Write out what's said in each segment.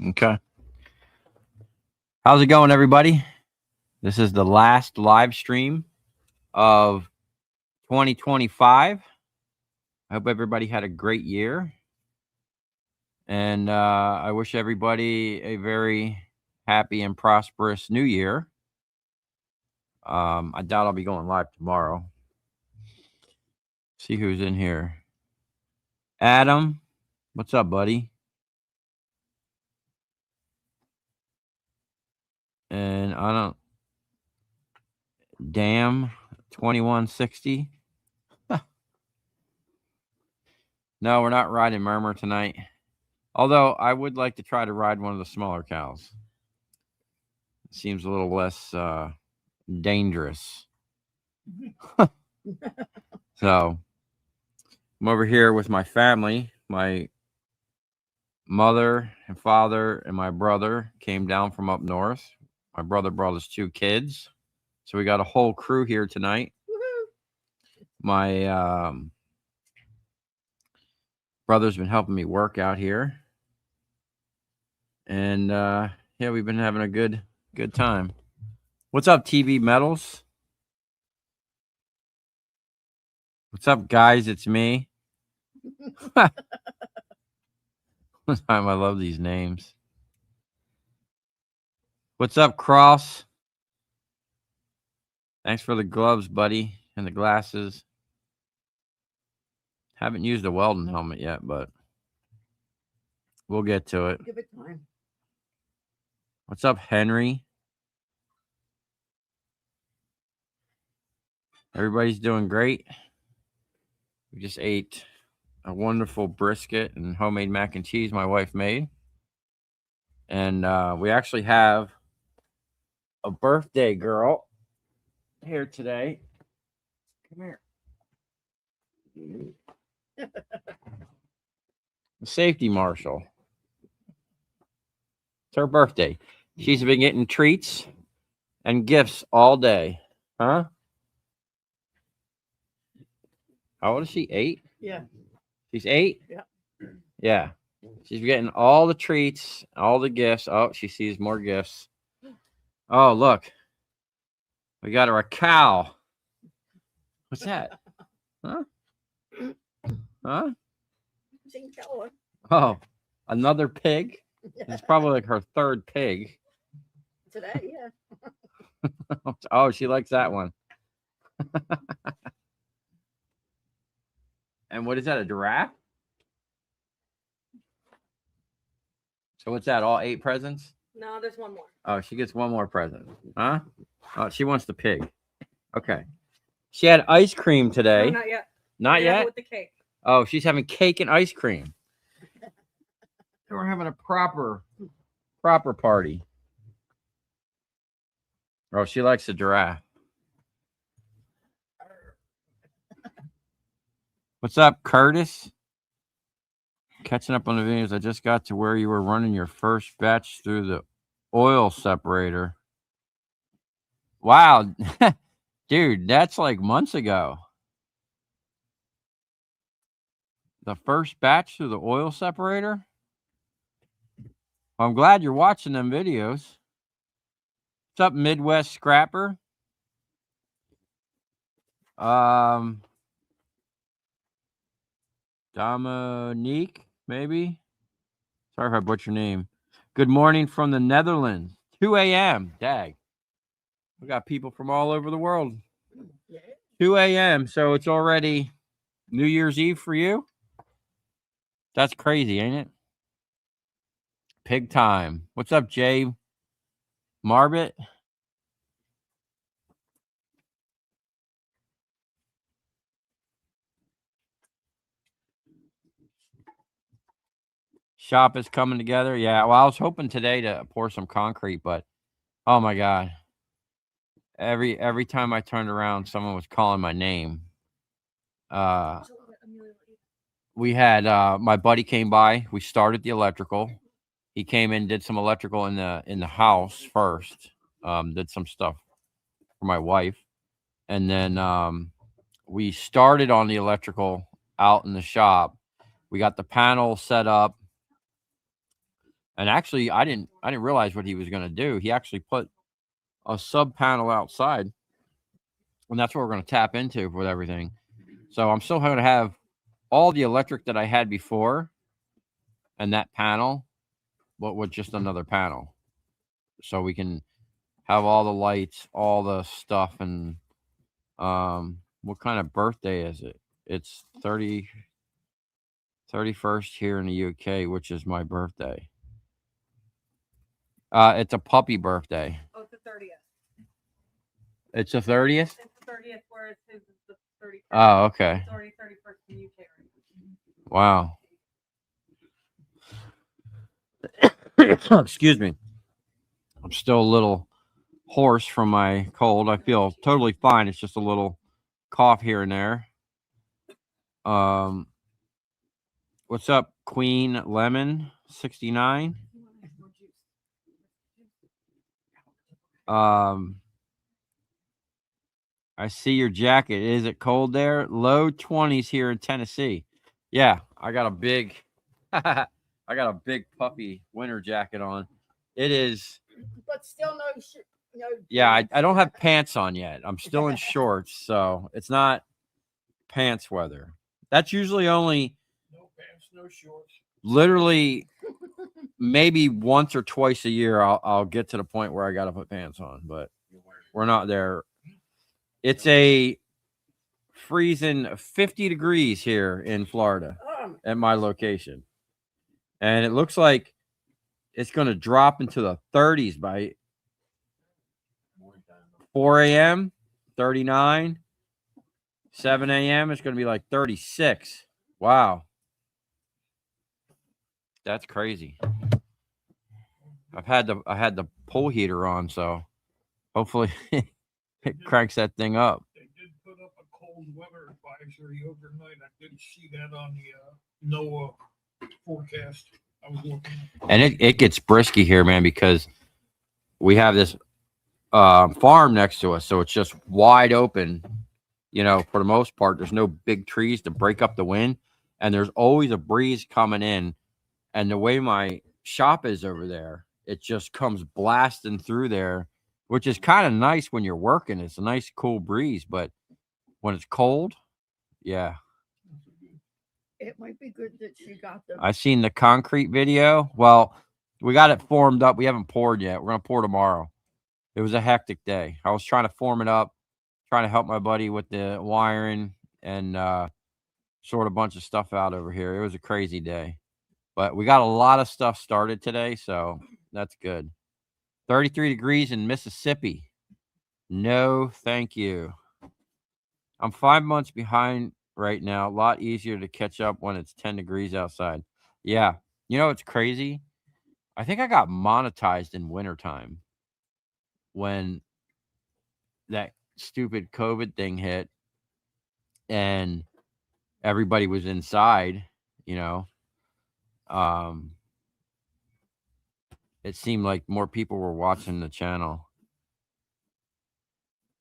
Okay. How's it going, everybody? This is the last live stream of 2025. I hope everybody had a great year. And I wish everybody a very happy and prosperous new year. I doubt I'll be going live tomorrow. See who's in here. Adam, what's up, buddy? And I don't. Damn, 2160. No, we're not riding Murmur tonight. Although I would like to try to ride one of the smaller cows. It seems a little less dangerous. So I'm over here with my family. My mother and father and my brother came down from up north. My brother brought us 2 kids. So we got a whole crew here tonight. My brother's been helping me work out here. And yeah, we've been having a good time. What's up, TV Metals? What's up, guys? It's me. I love these names. What's up, Cross? Thanks for the gloves, buddy, and the glasses. Haven't used a Weldon helmet yet, but we'll get to it. Give it time. What's up, Henry? Everybody's doing great. We just ate a wonderful brisket and homemade mac and cheese my wife made. And we actually have a birthday girl here today. Come here. The safety marshal. It's her birthday. She's been getting treats and gifts all day. Huh? How old is she? 8? Yeah. She's 8? Yeah. Yeah. She's getting all the treats, all the gifts. Oh, she sees more gifts. Oh, look. We got her a cow. What's that? Huh? Huh? Oh, another pig? It's probably like her 3rd pig. Today, yeah. Oh, she likes that one. And what is that, a giraffe? So what's that, all 8 presents? No, there's one more. Oh, she gets one more present. Huh? Oh, she wants the pig. Okay. She had ice cream today. No, not yet. Not yet? With the cake. Oh, she's having cake and ice cream. We're having a proper party. Oh, she likes the giraffe. What's up, Curtis? Catching up on the videos. I just got to where you were running your first batch through the oil separator. Wow. Dude, that's like months ago. The first batch through the oil separator? Well, I'm glad you're watching them videos. What's up, Midwest Scrapper? Dominique, maybe? Sorry if I butchered your name. Good morning from the Netherlands. 2 a.m. Dag. We got people from all over the world. 2 a.m. So it's already New Year's Eve for you? That's crazy, ain't it? Pig time. What's up, Jay Marbit? Shop is coming together. Yeah, well, I was hoping today to pour some concrete, but oh my God. Every time I turned around, someone was calling my name. We had my buddy came by. We started the electrical. He came in, did some electrical in the house first. Did some stuff for my wife, and then we started on the electrical out in the shop. We got the panel set up. And actually, I didn't realize what he was going to do. He actually put a sub panel outside, and that's what we're going to tap into with everything. So I'm still going to have all the electric that I had before, and that panel, but with just another panel, so we can have all the lights, all the stuff, and what kind of birthday is it? It's 31st here in the UK, which is my birthday. It's a puppy birthday. Oh, it's the 30th. It's the 30th? It's the 30th, whereas his is the 31st. Oh, okay. It's already 31st in the UK Wow. Excuse me. I'm still a little hoarse from my cold. I feel totally fine. It's just a little cough here and there. What's up, Queen Lemon 69? I see your jacket. Is it cold there? Low 20s here in Tennessee. Yeah, I got a big I got a big puppy winter jacket on. It is, But still no. yeah, I don't have pants on yet. I'm still in shorts, so it's not pants weather. That's usually only No pants, no shorts. literally maybe once or twice a year I'll get to the point where I got to put pants on, but we're not there. It's a freezing 50 degrees here in Florida at my location. And it looks like it's going to drop into the 30s by 4 a.m., 39. 7 a.m. it's going to be like 36. Wow. That's crazy. I had the pool heater on, so hopefully it cranks that thing up. They did put up a cold weather advisory overnight. I did see that on the NOAA forecast. I was looking. And it gets brisky here, man, because we have this farm next to us, so it's just wide open. You know, for the most part, there's no big trees to break up the wind, and there's always a breeze coming in. And the way my shop is over there, it just comes blasting through there, which is kind of nice when you're working. It's a nice, cool breeze, but when it's cold, yeah. It might be good that she got them. I seen the concrete video. Well, we got it formed up. We haven't poured yet. We're gonna pour tomorrow. It was a hectic day. I was trying to form it up, trying to help my buddy with the wiring and sort a bunch of stuff out over here. It was a crazy day, but we got a lot of stuff started today, so that's good. 33 degrees in Mississippi. No, thank you. I'm 5 months behind right now. A lot easier to catch up when it's 10 degrees outside. Yeah. You know, it's crazy. I think I got monetized in wintertime when that stupid COVID thing hit and everybody was inside, you know. It seemed like more people were watching the channel.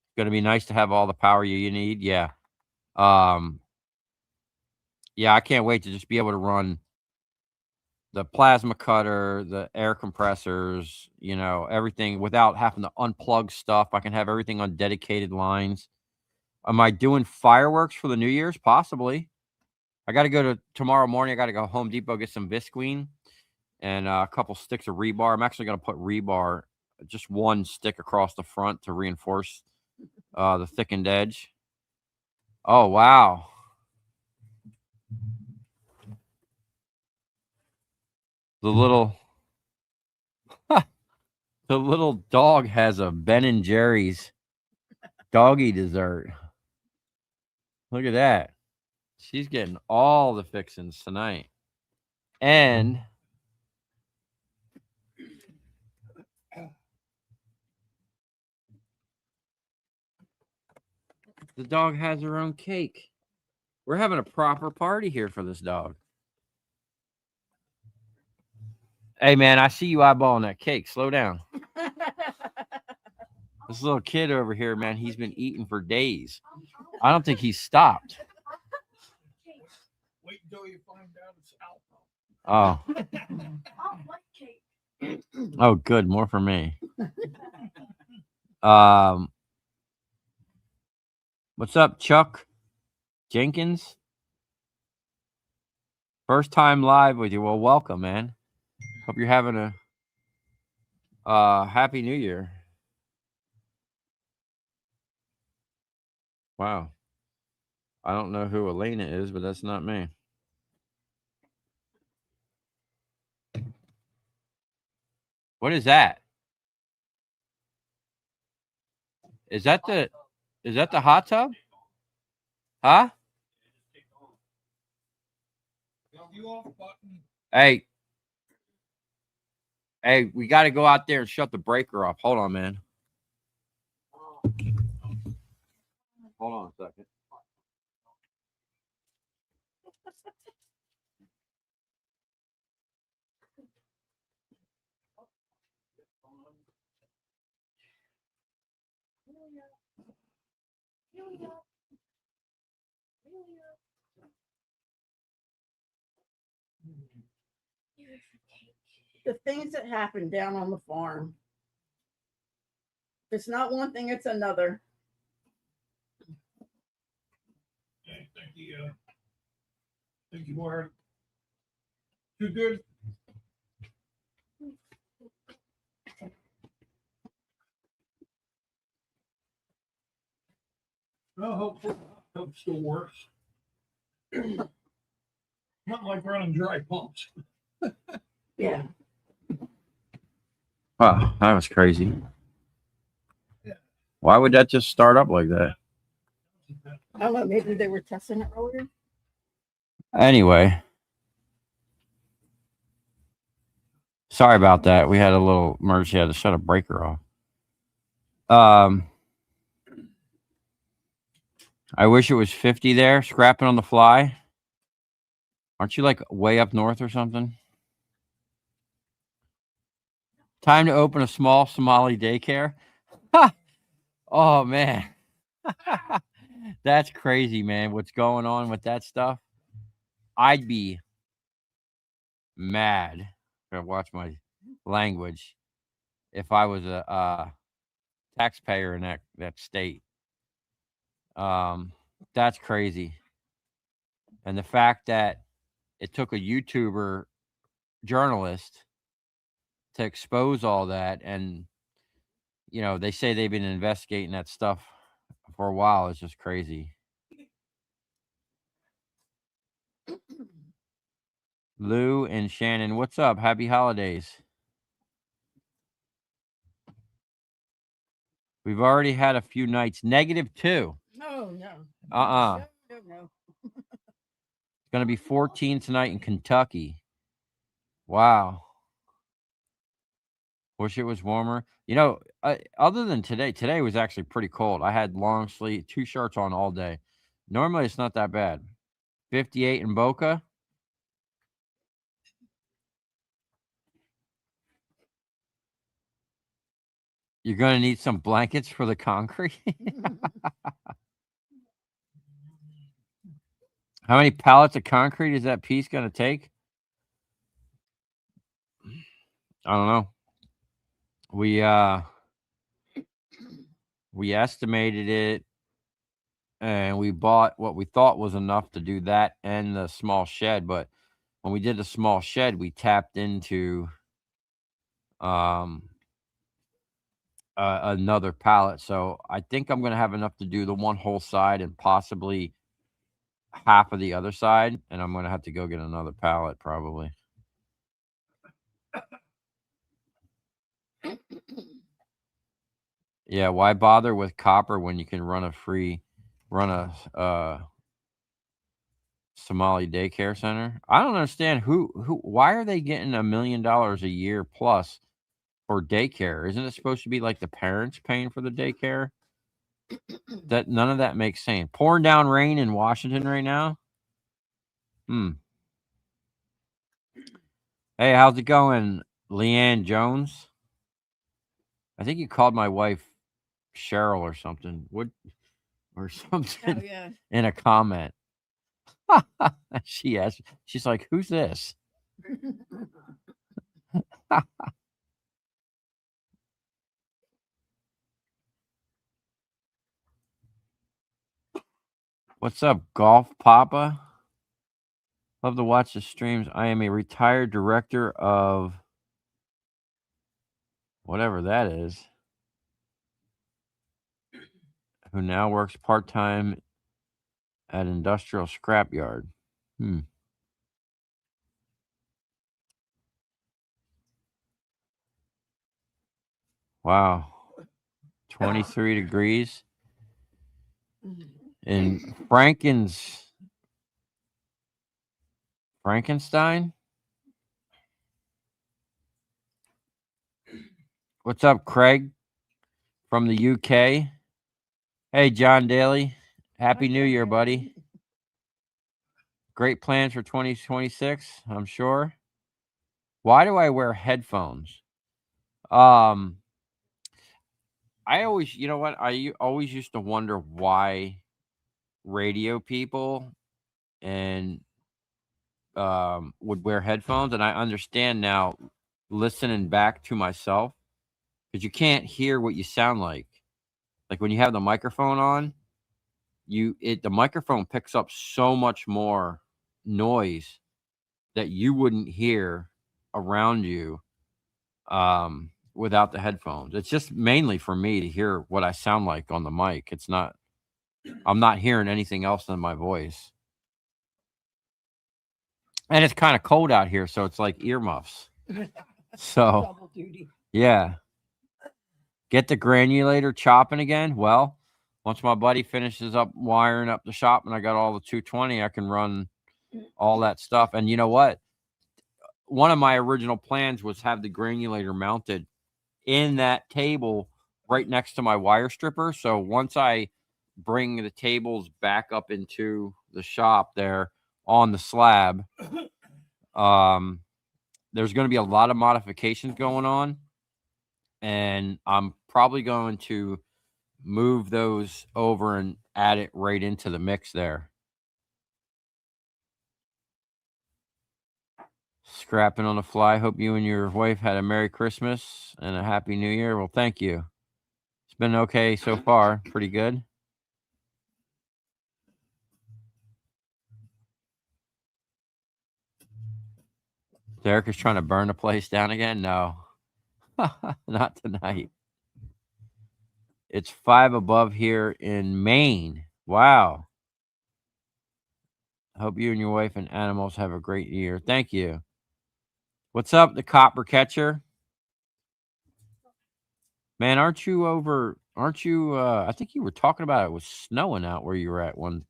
It's gonna be nice to have all the power you need. Yeah. Yeah, I can't wait to just be able to run the plasma cutter, the air compressors, you know, everything without having to unplug stuff. I can have everything on dedicated lines. Am I doing fireworks for the New Year's? Possibly. I got to go to tomorrow morning. I got to go Home Depot, get some Visqueen and a couple sticks of rebar. I'm actually going to put rebar, just one stick across the front to reinforce the thickened edge. Oh, wow. The little the little dog has a Ben and Jerry's doggy dessert. Look at that. She's getting all the fixings tonight. And the dog has her own cake. We're having a proper party here for this dog. Hey, man, I see you eyeballing that cake. Slow down. This little kid over here, man, he's been eating for days. I don't think he's stopped. Wait until you find out it's alcohol. Oh. I don't like cake. Oh, good. More for me. Um, what's up, Chuck Jenkins? First time live with you. Well, welcome, man. Hope you're having a happy new year. Wow. I don't know who Elena is, but that's not me. What is that? Is that the hot tub? Huh? You off button. Hey, we got to go out there and shut the breaker off. Hold on, man. Hold on a second. The things that happen down on the farm. It's not one thing, it's another. Okay, thank you, Ward. Too good. Well, hopefully, hope still works. Not like running dry pumps. Yeah. Wow, that was crazy. Yeah. Why would that just start up like that? I don't know, maybe they were testing it earlier. Anyway, sorry about that. We had a little emergency. Had to shut a breaker off. I wish it was 50 there, scrapping on the fly. Aren't you like way up north or something? Time to open a small Somali daycare. Oh man, that's crazy, man. What's going on with that stuff? I'd be mad. Gotta watch my language. If I was a taxpayer in that state, that's crazy. And the fact that it took a YouTuber journalist to expose all that, and they say they've been investigating that stuff for a while. It's just crazy. Lou and Shannon, what's up? Happy holidays. We've already had a few nights. -2. No, no. No. No. It's going to be 14 tonight in Kentucky. Wow. Wish it was warmer. Other than today was actually pretty cold. I had long sleeve, 2 shirts on all day. Normally it's not that bad. 58 in Boca. You're going to need some blankets for the concrete. How many pallets of concrete is that piece going to take? I don't know. We estimated it, and we bought what we thought was enough to do that and the small shed. But when we did the small shed, we tapped into another pallet. So I think I'm going to have enough to do the one whole side and possibly half of the other side. And I'm going to have to go get another pallet probably. Yeah, why bother with copper when you can run a Somali daycare center? I don't understand why are they getting $1 million a year plus for daycare? Isn't it supposed to be like the parents paying for the daycare? That none of that makes sense. Pouring down rain in Washington right now. Hey, how's it going, Leanne Jones? I think you called my wife Cheryl or something. Or something Oh, yeah. in a comment. She's like, who's this? What's up, Golf Papa? Love to watch the streams. I am a retired director of whatever that is, who now works part-time at industrial scrapyard. Wow. 23 degrees. In Frankenstein? What's up, Craig from the UK? Hey, John Daly. Happy New Year, buddy. Great plans for 2026, I'm sure. Why do I wear headphones? I always, you know what? Always used to wonder why radio people and would wear headphones, and I understand now listening back to myself, because you can't hear what you sound like. Like when you have the microphone on, the microphone picks up so much more noise that you wouldn't hear around you without the headphones. It's just mainly for me to hear what I sound like on the mic. I'm not hearing anything else than my voice. And it's kind of cold out here, so it's like earmuffs. So, Double duty. yeah. Get the granulator chopping again. Well, once my buddy finishes up wiring up the shop and I got all the 220, I can run all that stuff. And you know what? One of my original plans was have the granulator mounted in that table right next to my wire stripper. So once I bring the tables back up into the shop there on the slab, there's going to be a lot of modifications going on, and I'm probably going to move those over and add it right into the mix there. Scrapping on the fly. Hope you and your wife had a Merry Christmas and a Happy New Year. Well, thank you. It's been okay so far. Pretty good. Derek is trying to burn the place down again. No, not tonight. It's 5 above here in Maine. Wow. Hope you and your wife and animals have a great year. Thank you. What's up, the copper catcher? Man, aren't you I think you were talking about it was snowing out where you were at one.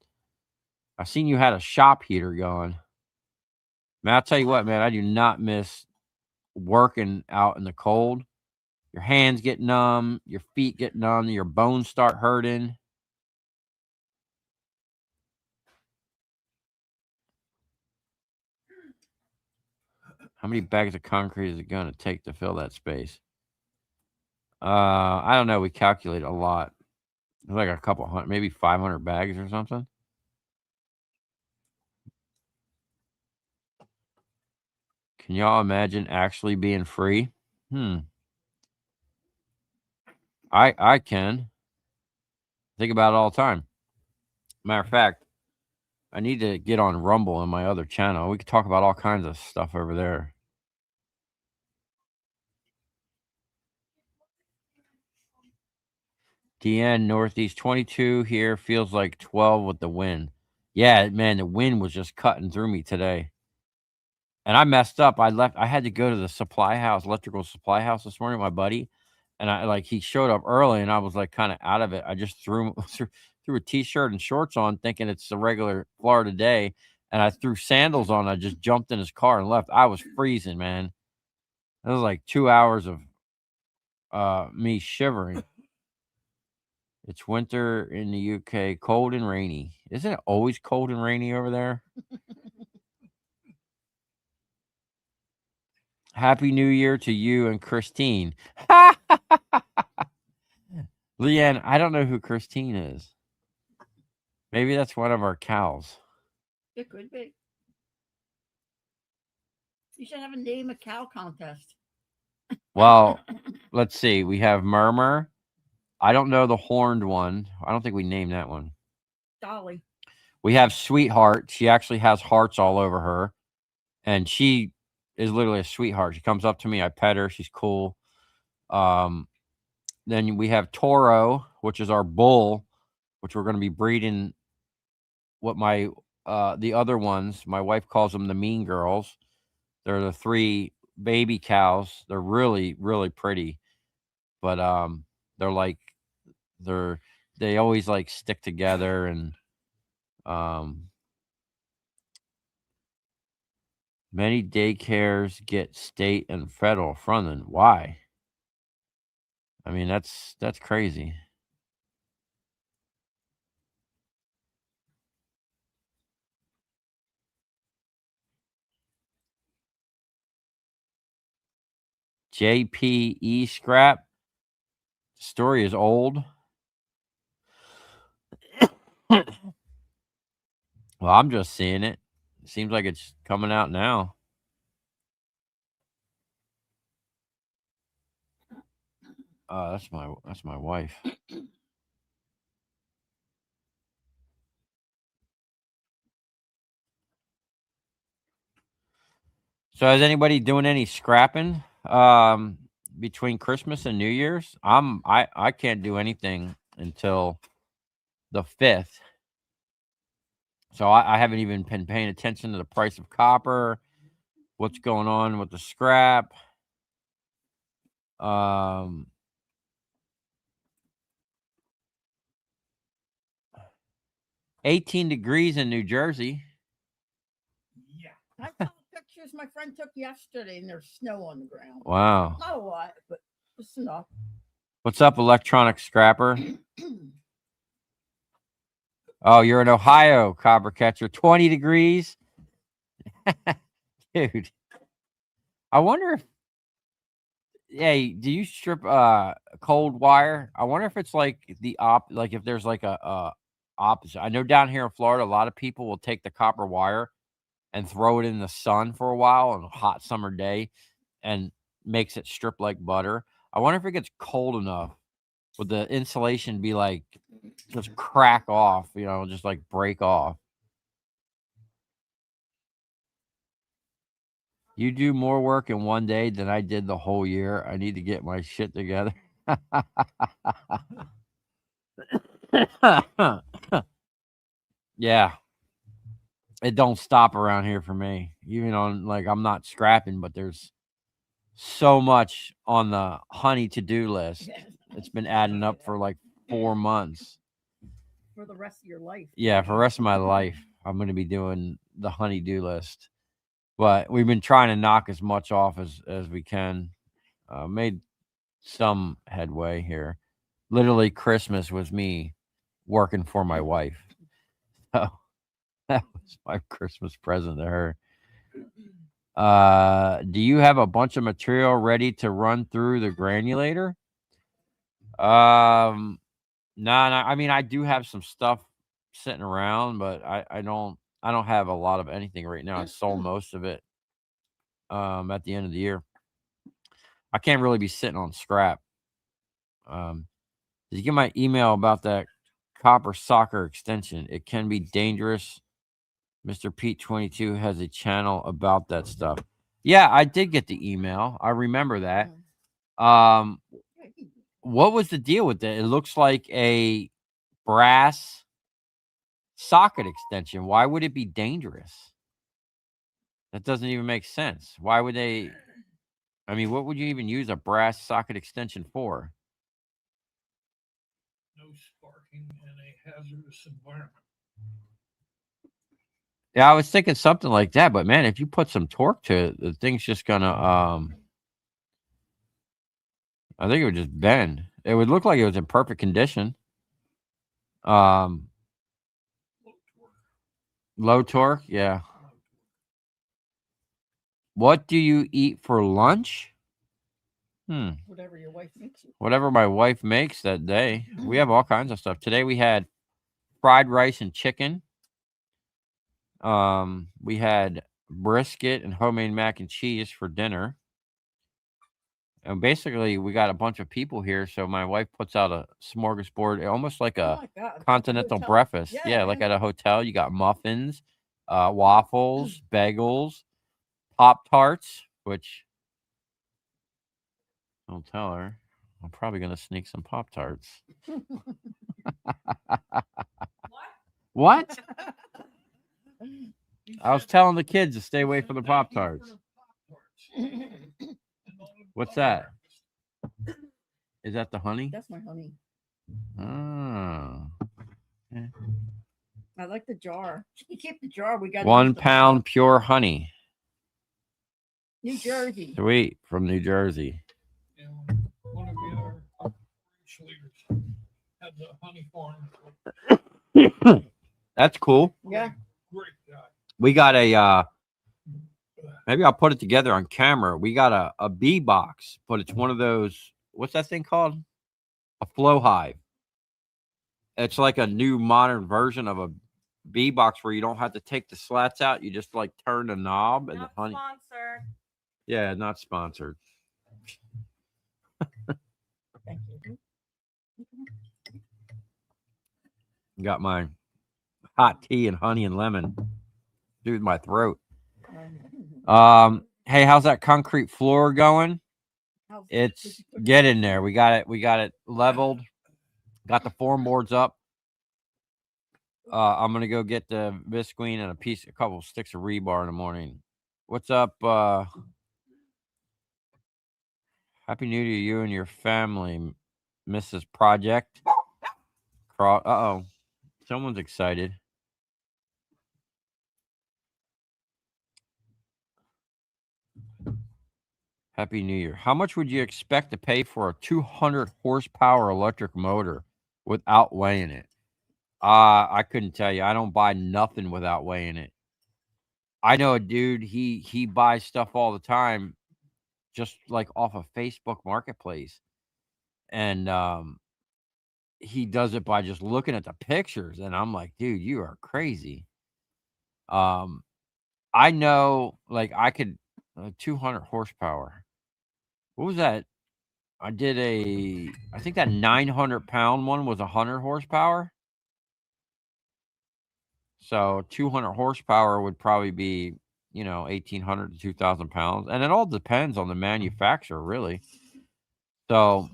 I seen you had a shop heater going. Man, I'll tell you what, man, I do not miss working out in the cold. Your hands get numb, your feet get numb, your bones start hurting. How many bags of concrete is it going to take to fill that space? I don't know. We calculate a lot. It's like a couple hundred, maybe 500 bags or something. Can y'all imagine actually being free? I can. Think about it all the time. Matter of fact, I need to get on Rumble on my other channel. We could talk about all kinds of stuff over there. DN Northeast 22 here. Feels like 12 with the wind. Yeah, man, the wind was just cutting through me today. And I messed up. I had to go to the supply house, electrical supply house this morning with my buddy. And he showed up early and I was like kind of out of it. I just threw a t-shirt and shorts on thinking it's a regular Florida day. And I threw sandals on. I just jumped in his car and left. I was freezing, man. It was like 2 hours of me shivering. It's winter in the UK, cold and rainy. Isn't it always cold and rainy over there? Happy New Year to you and Christine. Leanne, I don't know who Christine is. Maybe that's one of our cows. It could be. You should have a name a cow contest. Well, let's see. We have Murmur. I don't know the horned one. I don't think we named that one. Dolly. We have Sweetheart. She actually has hearts all over her, and she is literally a sweetheart. She comes up to me, I pet her. She's cool. Um, then we have Toro, which is our bull, which we're going to be breeding. What my the other ones, my wife calls them the mean girls. They're the 3 baby cows. They're really, really pretty, but they're like they always like stick together, and many daycares get state and federal funding. Why? I mean, that's crazy. JPE scrap. Story is old. Well, I'm just seeing it. Seems like it's coming out now. That's my wife. So is anybody doing any scrapping between Christmas and New Year's? I can't do anything until the 5th. So I haven't even been paying attention to the price of copper, what's going on with the scrap. 18 degrees in New Jersey. Yeah. I saw pictures my friend took yesterday, and there's snow on the ground. Wow. Not a lot, but just enough. What's up, electronic scrapper? Oh, you're in Ohio, copper catcher. 20 degrees. Dude. I wonder if hey, do you strip cold wire? I wonder if it's like like if there's like a opposite. I know down here in Florida, a lot of people will take the copper wire and throw it in the sun for a while on a hot summer day and makes it strip like butter. I wonder if it gets cold enough, would the insulation be like just crack off, just like break off? You do more work in one day than I did the whole year. I need to get my shit together. Yeah. It don't stop around here for me. Even on like I'm not scrapping, but there's so much on the honey to-do list. It's been adding up for like 4 months. For the rest of your life. Yeah, for the rest of my life, I'm going to be doing the honey-do list. But we've been trying to knock as much off as we can. Made some headway here. Literally, Christmas was me working for my wife. So that was my Christmas present to her. Do you have a bunch of material ready to run through the granulator? No. I mean, I do have some stuff sitting around, but I don't have a lot of anything right now. I sold most of it at the end of the year. I can't really be sitting on scrap. Did you get my email about that copper soccer extension? It can be dangerous. Mr. Pete 22 has a channel about that stuff. Yeah, I did get the email. I remember that. What was the deal with it? It looks like a brass socket extension. Why would it be dangerous? That doesn't even make sense. Why would they? I mean, what would you even use a brass socket extension for? No sparking in a hazardous environment. Yeah, I was thinking something like that, but man, if you put some torque to it, the thing's just gonna I think it would just bend. It would look like it was in perfect condition. Low torque. Low torque, yeah. What do you eat for lunch? Whatever your wife makes you. Whatever my wife makes that day. We have all kinds of stuff. Today we had fried rice and chicken. We had brisket and homemade mac and cheese for dinner. And basically, we got a bunch of people here, so my wife puts out a smorgasbord, almost like Oh a my God, like a continental hotel. breakfast. Yeah, like Yeah. at a hotel. You got muffins, waffles, bagels, Pop Tarts, which don't tell her. I'm probably gonna sneak some Pop Tarts. What? I was telling the kids to stay away from the Pop Tarts. What's that? Is that the honey? That's my honey. Oh. I like the jar. You keep the jar. We got 1 pound pure honey. New Jersey. Sweet, from New Jersey. And one of the other church leaders had the honey farm. That's cool. Yeah. Great guy. We got a maybe I'll put it together on camera. We got a bee box, but it's one of those, what's that thing called? A flow hive. It's like a new modern version of a bee box where you don't have to take the slats out. You just like turn the knob and Not the honey. sponsored. Yeah, not sponsored. Thank you. Got my hot tea and honey and lemon. Dude, my throat. Hey, how's that concrete floor going? It's get in there. We got it leveled. Got the form boards up. I'm gonna go get the visqueen and a couple sticks of rebar in the morning. What's up? Happy New Year to you and your family, Mrs. Project. Uh-oh. Someone's excited. Happy New Year. How much would you expect to pay for a 200 horsepower electric motor without weighing it? I couldn't tell you. I don't buy nothing without weighing it. I know a dude, he buys stuff all the time, just like off of Facebook Marketplace. And he does it by just looking at the pictures. And I'm like, dude, you are crazy. I know, like, I could 200 horsepower. What was that? I think that 900-pound one was 100 horsepower. So 200 horsepower would probably be, 1,800 to 2,000 pounds. And it all depends on the manufacturer, really. So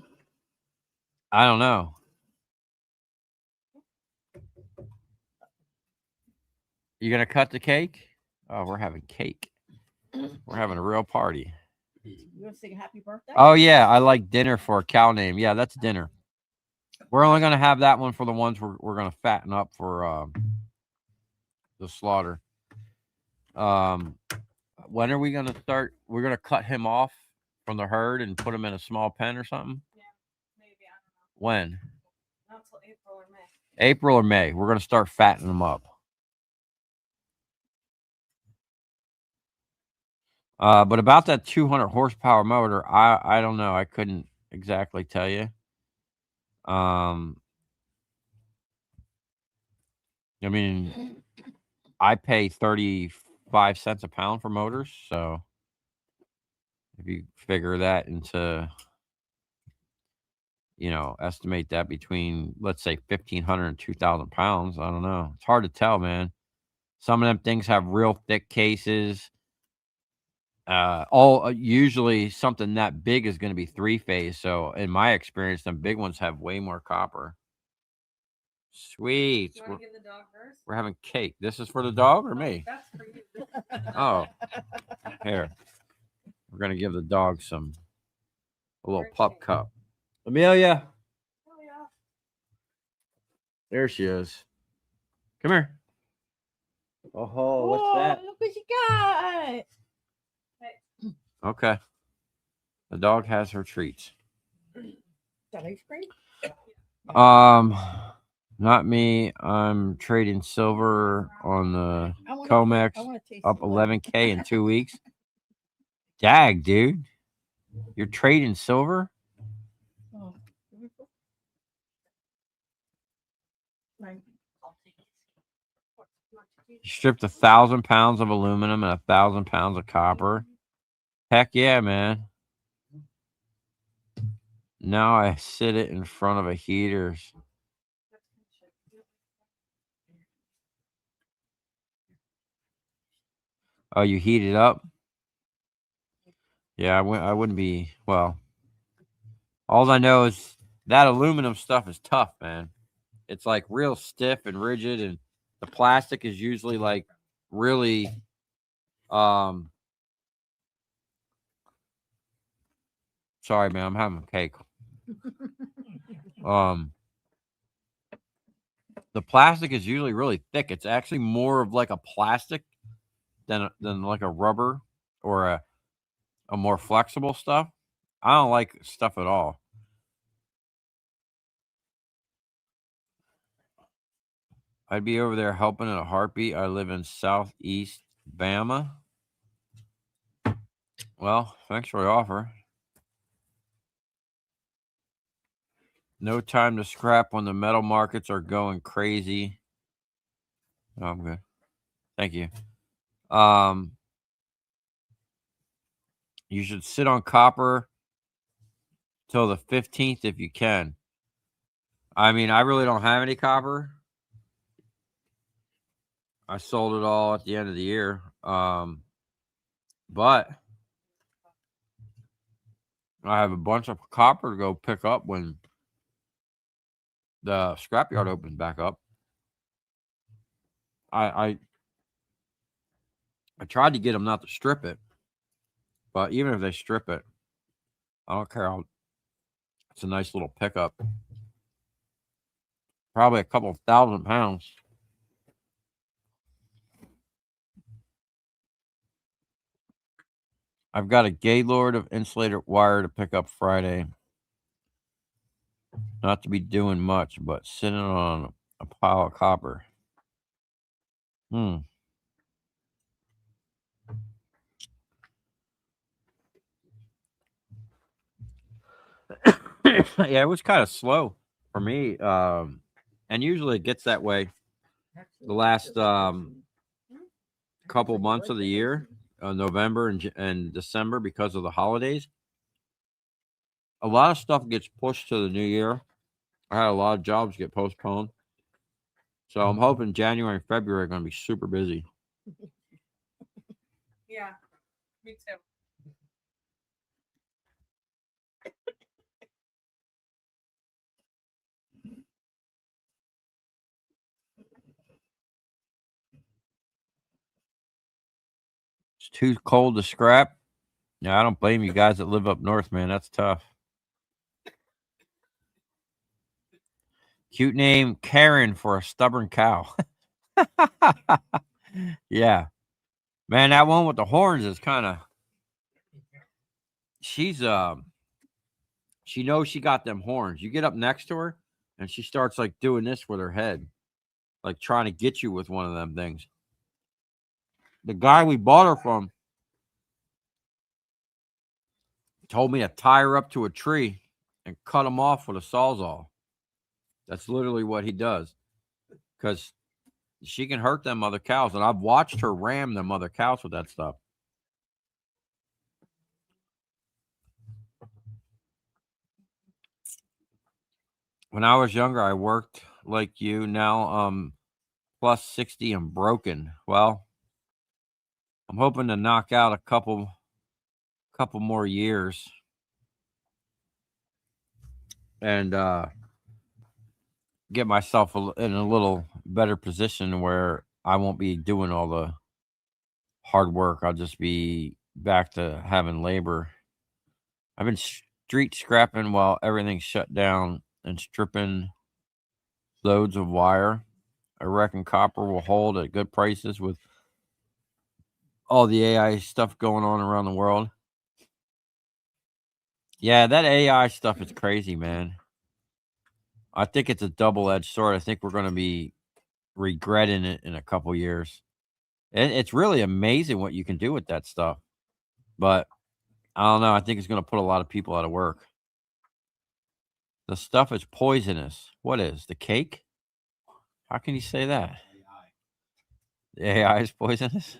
I don't know. You going to cut the cake? Oh, we're having cake. We're having a real party. You want to sing happy birthday? Oh, yeah. I like dinner for a cow name. Yeah, that's dinner. We're only going to have that one for the ones we're going to fatten up for the slaughter. When are we going to start? We're going to cut him off from the herd and put him in a small pen or something? Yeah, maybe. I don't know. When? Not until April or May. April or May. We're going to start fattening them up. But about that 200 horsepower motor, I don't know. I couldn't exactly tell you. I mean, I pay 35 cents a pound for motors, so if you figure that into, estimate that between, let's say, 1,500 and 2,000 pounds, I don't know. It's hard to tell, man. Some of them things have real thick cases. Usually something that big is going to be 3-phase. So in my experience, them big ones have way more copper. Sweet. You want to give the dog first? We're having cake. This is for the dog or me? That's for you. This is for the Oh, dog. here. We're going to give the dog a little Where's pup she? cup. Amelia. Oh, yeah. There she is. Come here. Oh, what's that? Look what you got. Okay. The dog has her treats. Is that ice cream? Not me. I'm trading silver on the Comex up 11K in 2 weeks. Dag, dude. You're trading silver? Oh. You stripped 1,000 pounds of aluminum and 1,000 pounds of copper. Heck yeah, man. Now I sit it in front of a heaters. Oh, you heat it up? Yeah, I wouldn't be. Well, all I know is that aluminum stuff is tough, man. It's like real stiff and rigid, and the plastic is usually like really. Um, sorry, man, I'm having cake. Um, the plastic is usually really thick. It's actually more of like a plastic than like a rubber or a more flexible stuff. I don't like stuff at all. I'd be over there helping in a heartbeat. I live in Southeast Bama. Well, thanks for the offer. No time to scrap when the metal markets are going crazy. Oh, I'm good. Thank you. You should sit on copper till the 15th if you can. I mean, I really don't have any copper. I sold it all at the end of the year. But I have a bunch of copper to go pick up when the scrapyard opens back up. I tried to get them not to strip it, but even if they strip it, I don't care. It's a nice little pickup. Probably a couple of 1,000 pounds. I've got a Gaylord of insulated wire to pick up Friday. Not to be doing much, but sitting on a pile of copper. Yeah, it was kind of slow for me. And usually it gets that way the last couple months of the year, November and December, because of the holidays. A lot of stuff gets pushed to the new year. I had a lot of jobs get postponed. So I'm hoping January and February are going to be super busy. Yeah, me too. It's too cold to scrap. Yeah, I don't blame you guys that live up north, man. That's tough. Cute name, Karen, for a stubborn cow. Yeah. Man, that one with the horns is kind of. She's she knows she got them horns. You get up next to her and she starts like doing this with her head, like trying to get you with one of them things. The guy we bought her from told me to tie her up to a tree and cut him off with a sawzall. That's literally what he does, because she can hurt them other cows, and I've watched her ram them other cows with that stuff. When I was younger, I worked like you. Now, plus 60 and broken. Well, I'm hoping to knock out a couple more years and get myself in a little better position where I won't be doing all the hard work. I'll just be back to having labor. I've been street scrapping while everything's shut down and stripping loads of wire. I reckon copper will hold at good prices with all the AI stuff going on around the world. Yeah, that AI stuff is crazy, man. I think it's a double-edged sword. I think we're going to be regretting it in a couple years. And it's really amazing what you can do with that stuff. But I don't know. I think it's going to put a lot of people out of work. The stuff is poisonous. What is the cake? How can you say that? The AI is poisonous.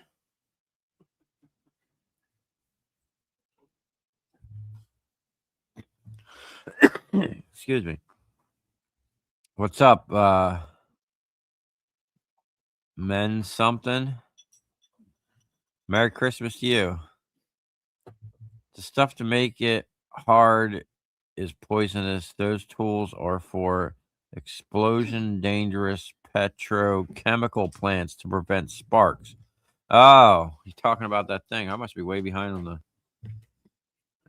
Excuse me. What's up, men something? Merry Christmas to you. The stuff to make it hard is poisonous. Those tools are for explosion dangerous petrochemical plants to prevent sparks. Oh, he's talking about that thing. I must be way behind on the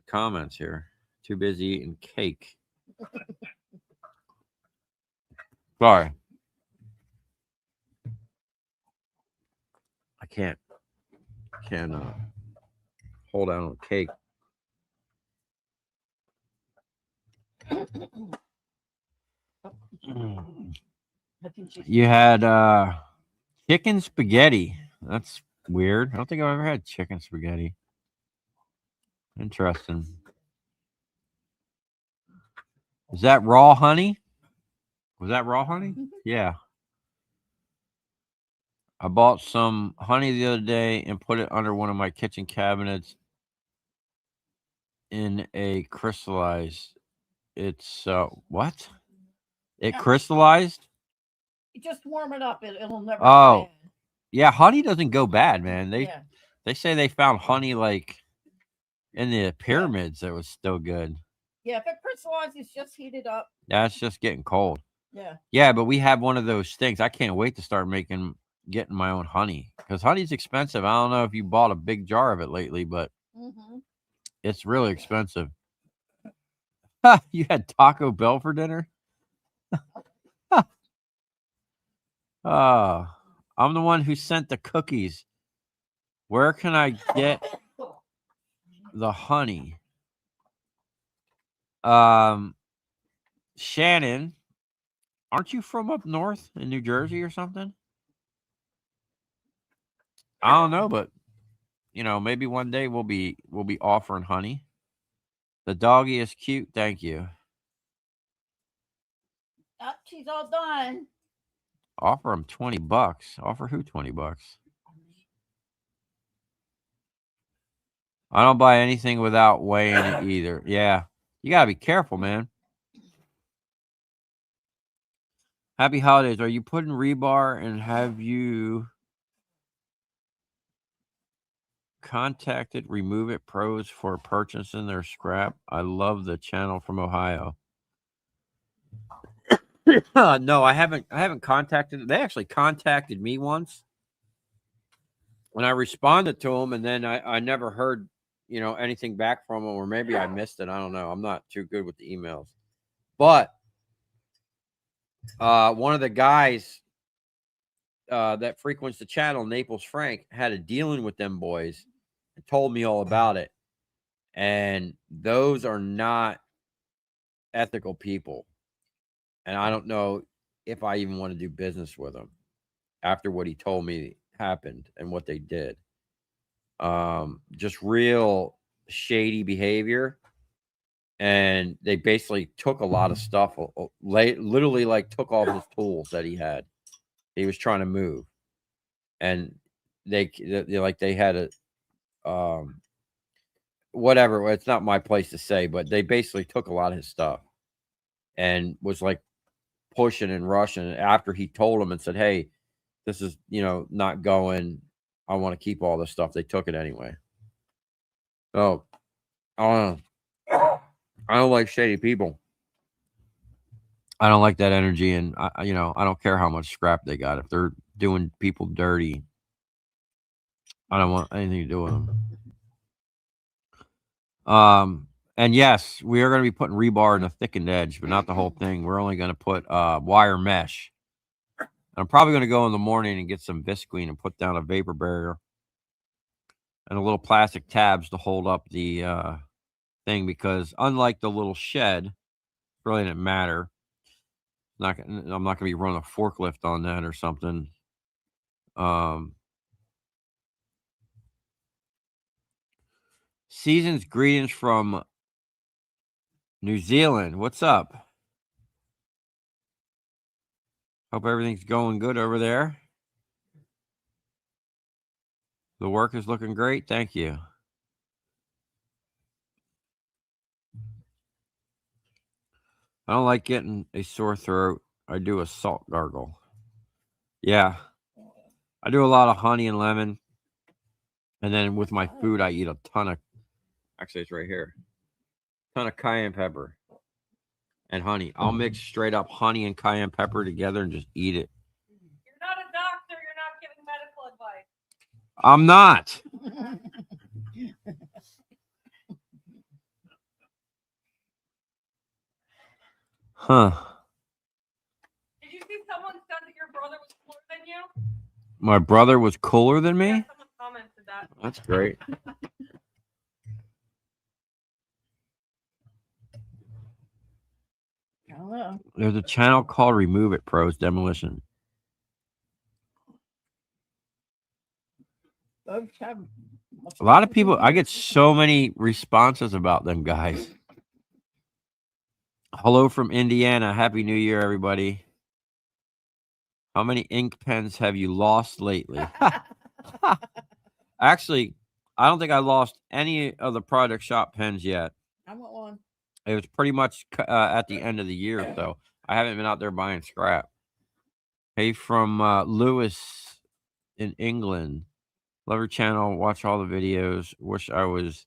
comments here. Too busy eating cake. Sorry. I can't hold out on cake. I think she's You had chicken spaghetti. That's weird. I don't think I've ever had chicken spaghetti. Interesting. Is that raw honey? Was that raw honey? Mhm. Yeah. I bought some honey the other day and put it under one of my kitchen cabinets in a crystallized. It's what? It crystallized? You just warm it up. It'll never. Oh. go bad. Yeah, honey doesn't go bad, man. Yeah. They say they found honey like in the pyramids that was still good. Yeah. If it crystallizes, just heat it up. That's just getting cold. Yeah. Yeah, but we have one of those things. I can't wait to start getting my own honey because honey's expensive. I don't know if you bought a big jar of it lately, but Mm-hmm. it's really expensive. Ha, you had Taco Bell for dinner? Oh, I'm the one who sent the cookies. Where can I get the honey? Shannon, aren't you from up north in New Jersey or something? I don't know, but maybe one day we'll be offering honey. The doggy is cute, thank you. Oh, she's all done. Offer him $20. Offer who $20? I don't buy anything without weighing it either. Yeah, you gotta be careful, man. Happy holidays. Are you putting rebar and have you contacted Remove It Pros for purchasing their scrap? I love the channel from Ohio. No, I haven't contacted. They actually contacted me once. When I responded to them, and then I never heard anything back from them, or maybe I missed it. I don't know. I'm not too good with the emails. But one of the guys that frequents the channel, Naples Frank, had a dealing with them boys and told me all about it. And those are not ethical people. And I don't know if I even want to do business with them after what he told me happened and what they did. Just real shady behavior. And they basically took a lot of stuff, literally like took all his tools that he had. He was trying to move. And they had a, whatever. It's not my place to say, but they basically took a lot of his stuff and was like pushing and rushing after he told them and said, hey, this is, not going. I want to keep all this stuff. They took it anyway. So, I don't know. I don't like shady people. I don't like that energy. And, I don't care how much scrap they got. If they're doing people dirty, I don't want anything to do with them. And yes, we are going to be putting rebar in the thickened edge, but not the whole thing. We're only going to put wire mesh. I'm probably going to go in the morning and get some Visqueen and put down a vapor barrier and a little plastic tabs to hold up the thing, because unlike the little shed, it really didn't matter. I'm not going to be running a forklift on that or something. Season's greetings from New Zealand. What's up? Hope everything's going good over there. The work is looking great. Thank you. I don't like getting a sore throat. I do a salt gargle. Yeah. I do a lot of honey and lemon. And then with my food, I eat a ton of, actually, it's right here, ton of cayenne pepper and honey. I'll mix straight up honey and cayenne pepper together and just eat it. You're not a doctor. You're not giving medical advice. I'm not. Huh. Did you see someone said that your brother was cooler than you? My brother was cooler than me? Yeah, someone commented that. That's great. I don't know. There's a channel called Remove It Pros Demolition. Both have A lot of people, I get so many responses about them guys. Hello from Indiana. Happy New Year, everybody. How many ink pens have you lost lately? Actually, I don't think I lost any of the Product Shop pens yet. I want one. It was pretty much at the end of the year, so I haven't been out there buying scrap. Hey, from Lewis in England. Love your channel. Watch all the videos. Wish I was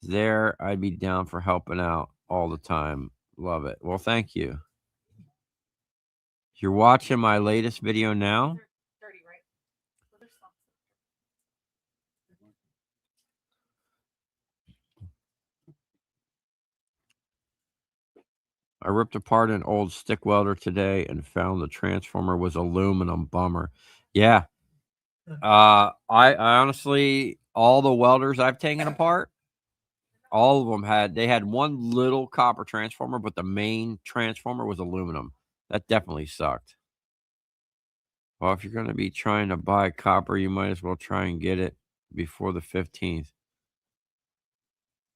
there. I'd be down for helping out all the time. Love it. Well, thank you. You're watching my latest video now? They're dirty, right? So there's some. I ripped apart an old stick welder today and found the transformer was aluminum. Bummer. Yeah. I honestly, all the welders I've taken apart, all of them had one little copper transformer, but the main transformer was aluminum. That definitely sucked. Well, if you're going to be trying to buy copper, you might as well try and get it before the 15th.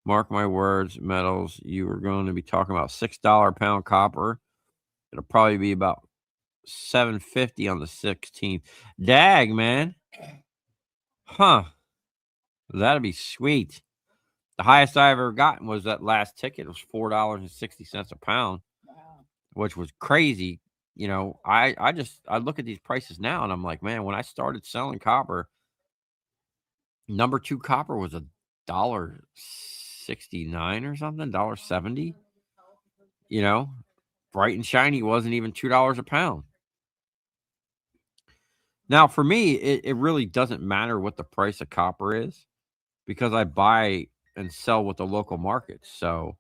Mark my words, metals, you are going to be talking about $6 a pound copper. It'll probably be about $7.50 on the 16th. Dag, man. Huh. That'd be sweet. The highest I ever gotten was that last ticket. It was $4.60 a pound, Wow. which was crazy. You know, I look at these prices now and I'm like, man, when I started selling copper, number 2 copper was $1.69 or something, $1.70. You know, bright and shiny wasn't even $2 a pound. Now, for me, it really doesn't matter what the price of copper is because I buy and sell with the local markets. So,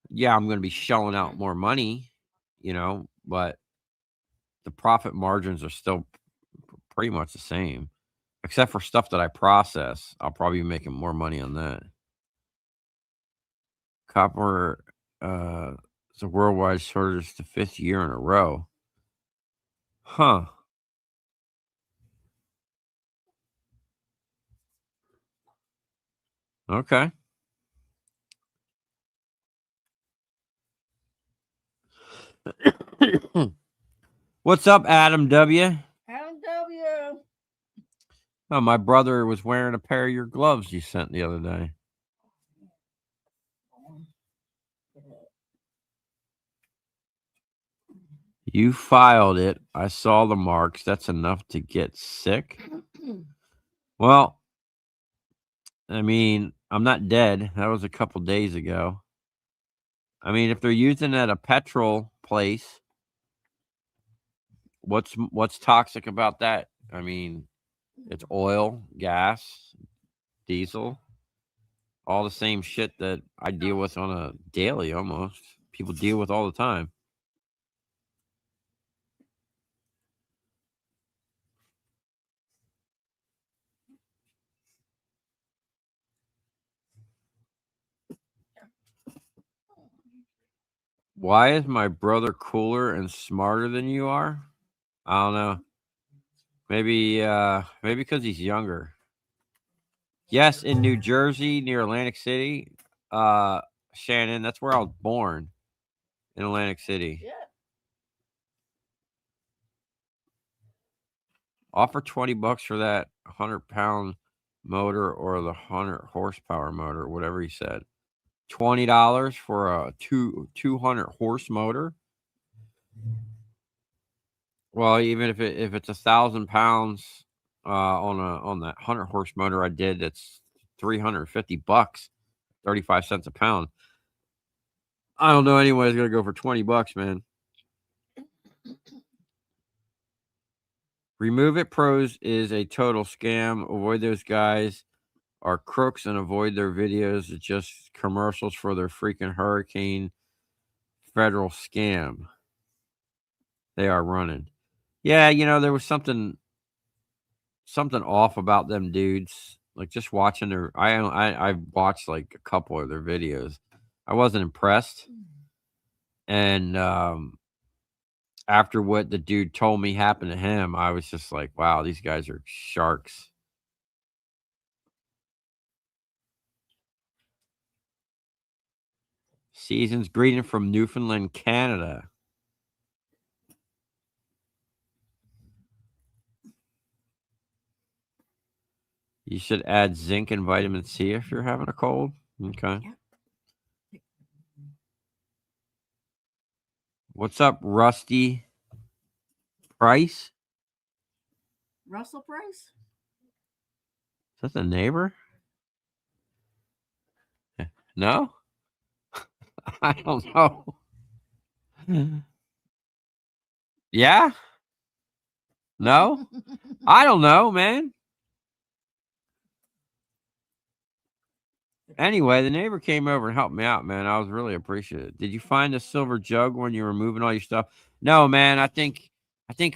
yeah, I'm going to be shelling out more money, you know, but the profit margins are still pretty much the same, except for stuff that I process. I'll probably be making more money on that. Copper is a worldwide shortage the 5th year in a row. Huh. Okay. What's up, Adam W? Adam W. Oh, my brother was wearing a pair of your gloves you sent the other day. You filed it. I saw the marks. That's enough to get sick. Well, I mean, I'm not dead. That was a couple days ago. I mean, if they're using it at a petrol place, what's toxic about that? I mean, it's oil, gas, diesel, all the same shit that I deal with on a daily almost. People deal with all the time. Why is my brother cooler and smarter than you are? I don't know. Maybe because he's younger. Yes, in New Jersey, near Atlantic City. Shannon, that's where I was born. In Atlantic City. Yeah. Offer $20 for that 100-pound motor or the 100 horsepower motor, whatever he said. $20 for a 200 horse motor. Well, even if it's 1,000 pounds on that 100 horse motor I did, it's $350, 35 cents a pound. I don't know anybody's gonna go for $20, man. Remove It Pros is a total scam. Avoid those guys. Are crooks and avoid their videos. It's just commercials for their freaking hurricane federal scam they are running. Yeah, there was something off about them dudes. Like just watching their, I watched like a couple of their videos. I wasn't impressed, and after what the dude told me happened to him, I was just like, wow, these guys are sharks. Season's greeting from Newfoundland, Canada. You should add zinc and vitamin C if you're having a cold. Okay. What's up, Rusty Price? Russell Price? Is that the neighbor? No? I don't know. Yeah? No? I don't know, man. Anyway, the neighbor came over and helped me out, man. I was really appreciative. Did you find a silver jug when you were moving all your stuff? No, man. I think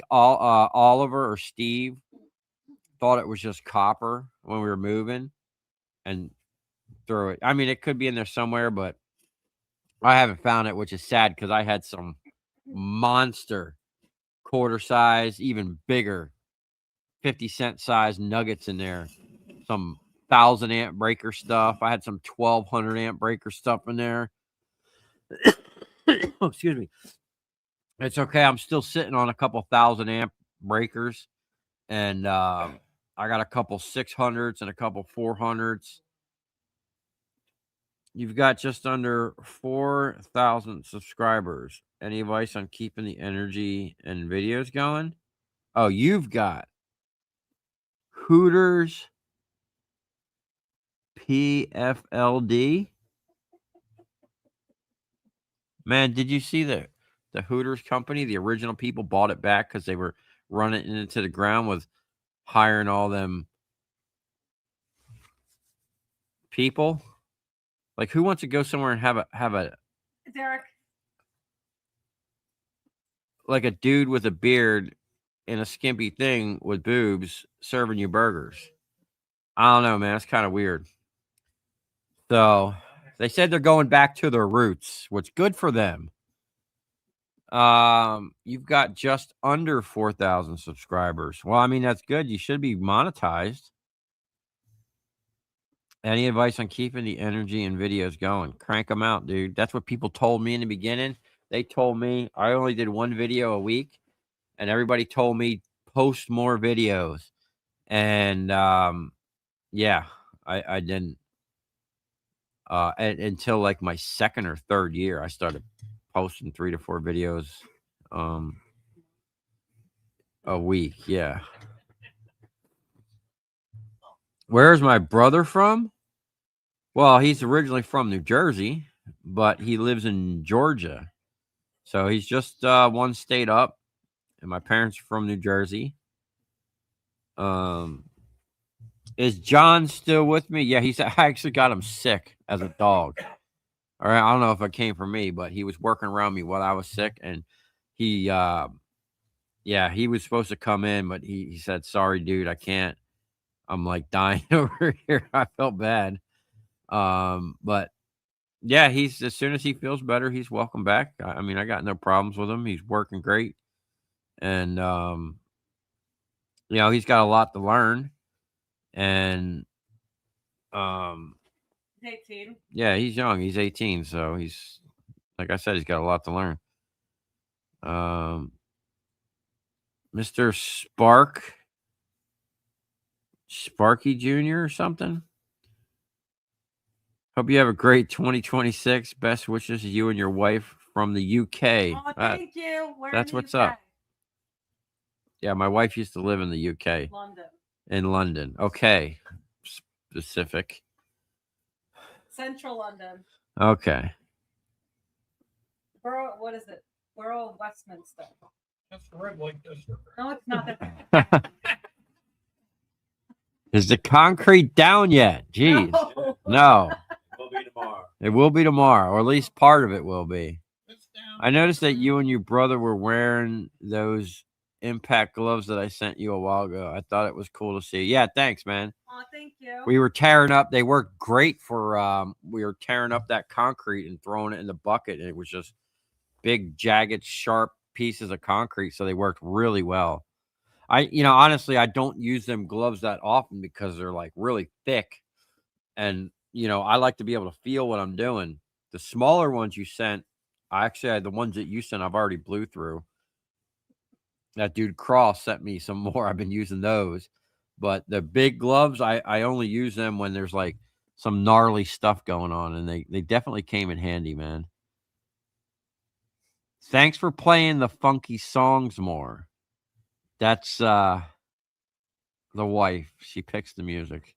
Oliver or Steve thought it was just copper when we were moving and threw it. I mean, it could be in there somewhere, but I haven't found it, which is sad because I had some monster quarter size, even bigger 50-cent size nuggets in there. Some 1,000 amp breaker stuff. I had some 1,200 amp breaker stuff in there. Oh, excuse me. It's okay. I'm still sitting on a couple 1,000 amp breakers, and I got a couple 600s and a couple 400s. You've got just under 4,000 subscribers. Any advice on keeping the energy and videos going? Oh, you've got Hooters PFLD. Man, did you see the Hooters company? The original people bought it back because they were running it into the ground with hiring all them people. Like, who wants to go somewhere and have a Derek. like a dude with a beard in a skimpy thing with boobs serving you burgers? I don't know, man. It's kind of weird. So they said they're going back to their roots, which good for them. You've got just under 4,000 subscribers. Well, I mean, that's good. You should be monetized. Any advice on keeping the energy and videos going? Crank them out, dude. That's what people told me in the beginning. They told me I only did one video a week, and everybody told me post more videos. And yeah, I didn't. Until like my second or third year, I started posting 3 to 4 videos a week. Yeah. Where's my brother from? Well, he's originally from New Jersey, but he lives in Georgia. So he's just one state up, and my parents are from New Jersey. Is John still with me? Yeah, I actually got him sick as a dog. All right, I don't know if it came from me, but he was working around me while I was sick, and he he was supposed to come in, but he said, "Sorry, dude, I can't." I'm like dying over here. I felt bad. But yeah, he's as soon as he feels better, he's welcome back. I mean, I got no problems with him. He's working great. And he's got a lot to learn. And He's 18. yeah, he's young. He's 18, so he's like I said, he's got a lot to learn. Mr. Sparky Jr. or something. Hope you have a great 2026. Best wishes to you and your wife from the UK. Oh, thank you. Where in that's the what's UK? up. Yeah, my wife used to live in the UK, London. in London. Okay. Specific. Central London. Okay. Borough, what is it? Borough of Westminster. That's the red light district. No, it's not. That. Is the concrete down yet? Jeez. No. No. Will be tomorrow. It will be tomorrow, or at least part of it will be. It's down. I noticed that you and your brother were wearing those impact gloves that I sent you a while ago. I thought it was cool to see. Yeah, thanks, man. Oh, thank you. We were tearing up. They worked great for we were tearing up that concrete and throwing it in the bucket, and it was just big, jagged, sharp pieces of concrete. So they worked really well. Honestly, I don't use them gloves that often because they're like really thick. And, I like to be able to feel what I'm doing. The smaller ones you sent, the ones that you sent, I've already blew through. That dude Cross sent me some more. I've been using those. But the big gloves, I only use them when there's like some gnarly stuff going on. And they definitely came in handy, man. Thanks for playing the funky songs more. That's the wife. She picks the music.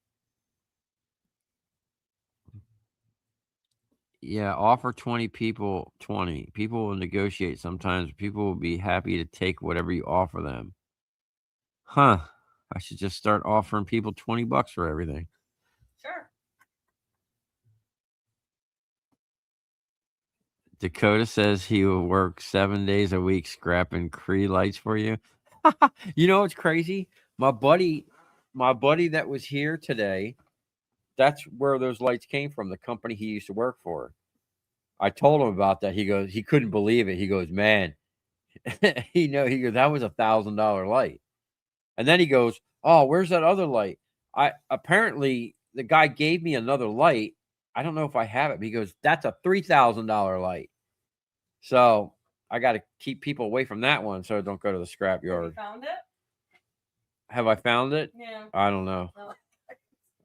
Yeah, offer 20 people 20. People will negotiate sometimes. People will be happy to take whatever you offer them. Huh. I should just start offering people $20 for everything. Sure. Dakota says he will work 7 days a week scrapping Cree lights for you. You know what's crazy? My buddy that was here today, that's where those lights came from, the company he used to work for. I told him about that. He goes, he couldn't believe it. He goes, man, he goes, that was $1,000 light. And then he goes, oh, where's that other light? Apparently the guy gave me another light. I don't know if I have it, but he goes, that's a $3,000 light. So I got to keep people away from that one so I don't go to the scrap Have you yard. found it? Have I found it? Yeah. I don't know. No.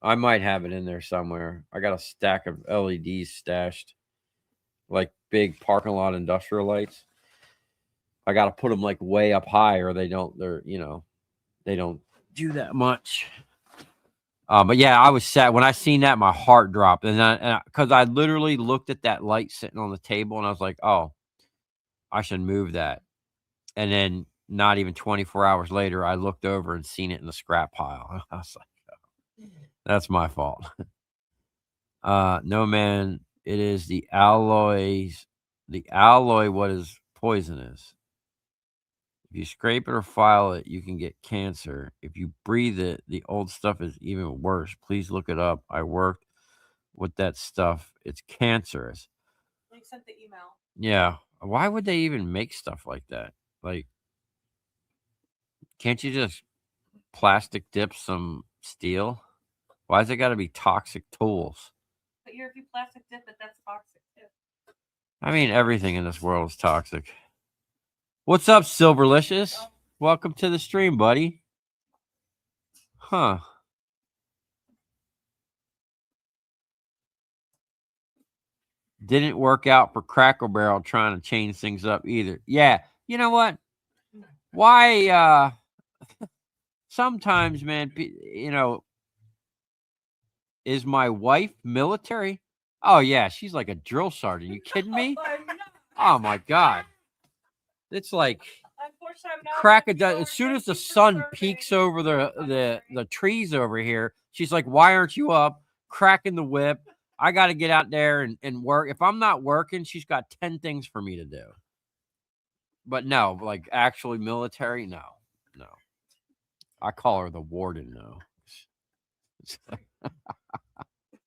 I might have it in there somewhere. I got a stack of LEDs stashed, like big parking lot industrial lights. I got to put them like way up high, or they don't do that much. But yeah, I was sad when I seen that. My heart dropped, and because I literally looked at that light sitting on the table, and I was like, oh, I should move that. And then not even 24 hours later, I looked over and seen it in the scrap pile. I was like, oh, that's my fault. No, man, it is the alloy, what is poisonous. If you scrape it or file it, you can get cancer. If you breathe it, the old stuff is even worse. Please look it up. I worked with that stuff. It's cancerous. You sent the email. Yeah. Why would they even make stuff like that? Like, can't you just plastic dip some steel? Why's it got to be toxic tools? But if you plastic dip it, that's toxic too. I mean, everything in this world is toxic. What's up, Silverlicious? Welcome to the stream, buddy. Huh. Didn't work out for Cracker Barrel trying to change things up either. Yeah. You know what? Why, sometimes, man, is my wife military? Oh, yeah. She's like a drill sergeant. You kidding me? Oh, my God. It's like as soon as the sun peeks over the trees over here, she's like, why aren't you up? Cracking the whip. I got to get out there and work. If I'm not working, she's got 10 things for me to do. But no, like actually military, no. I call her the warden, though.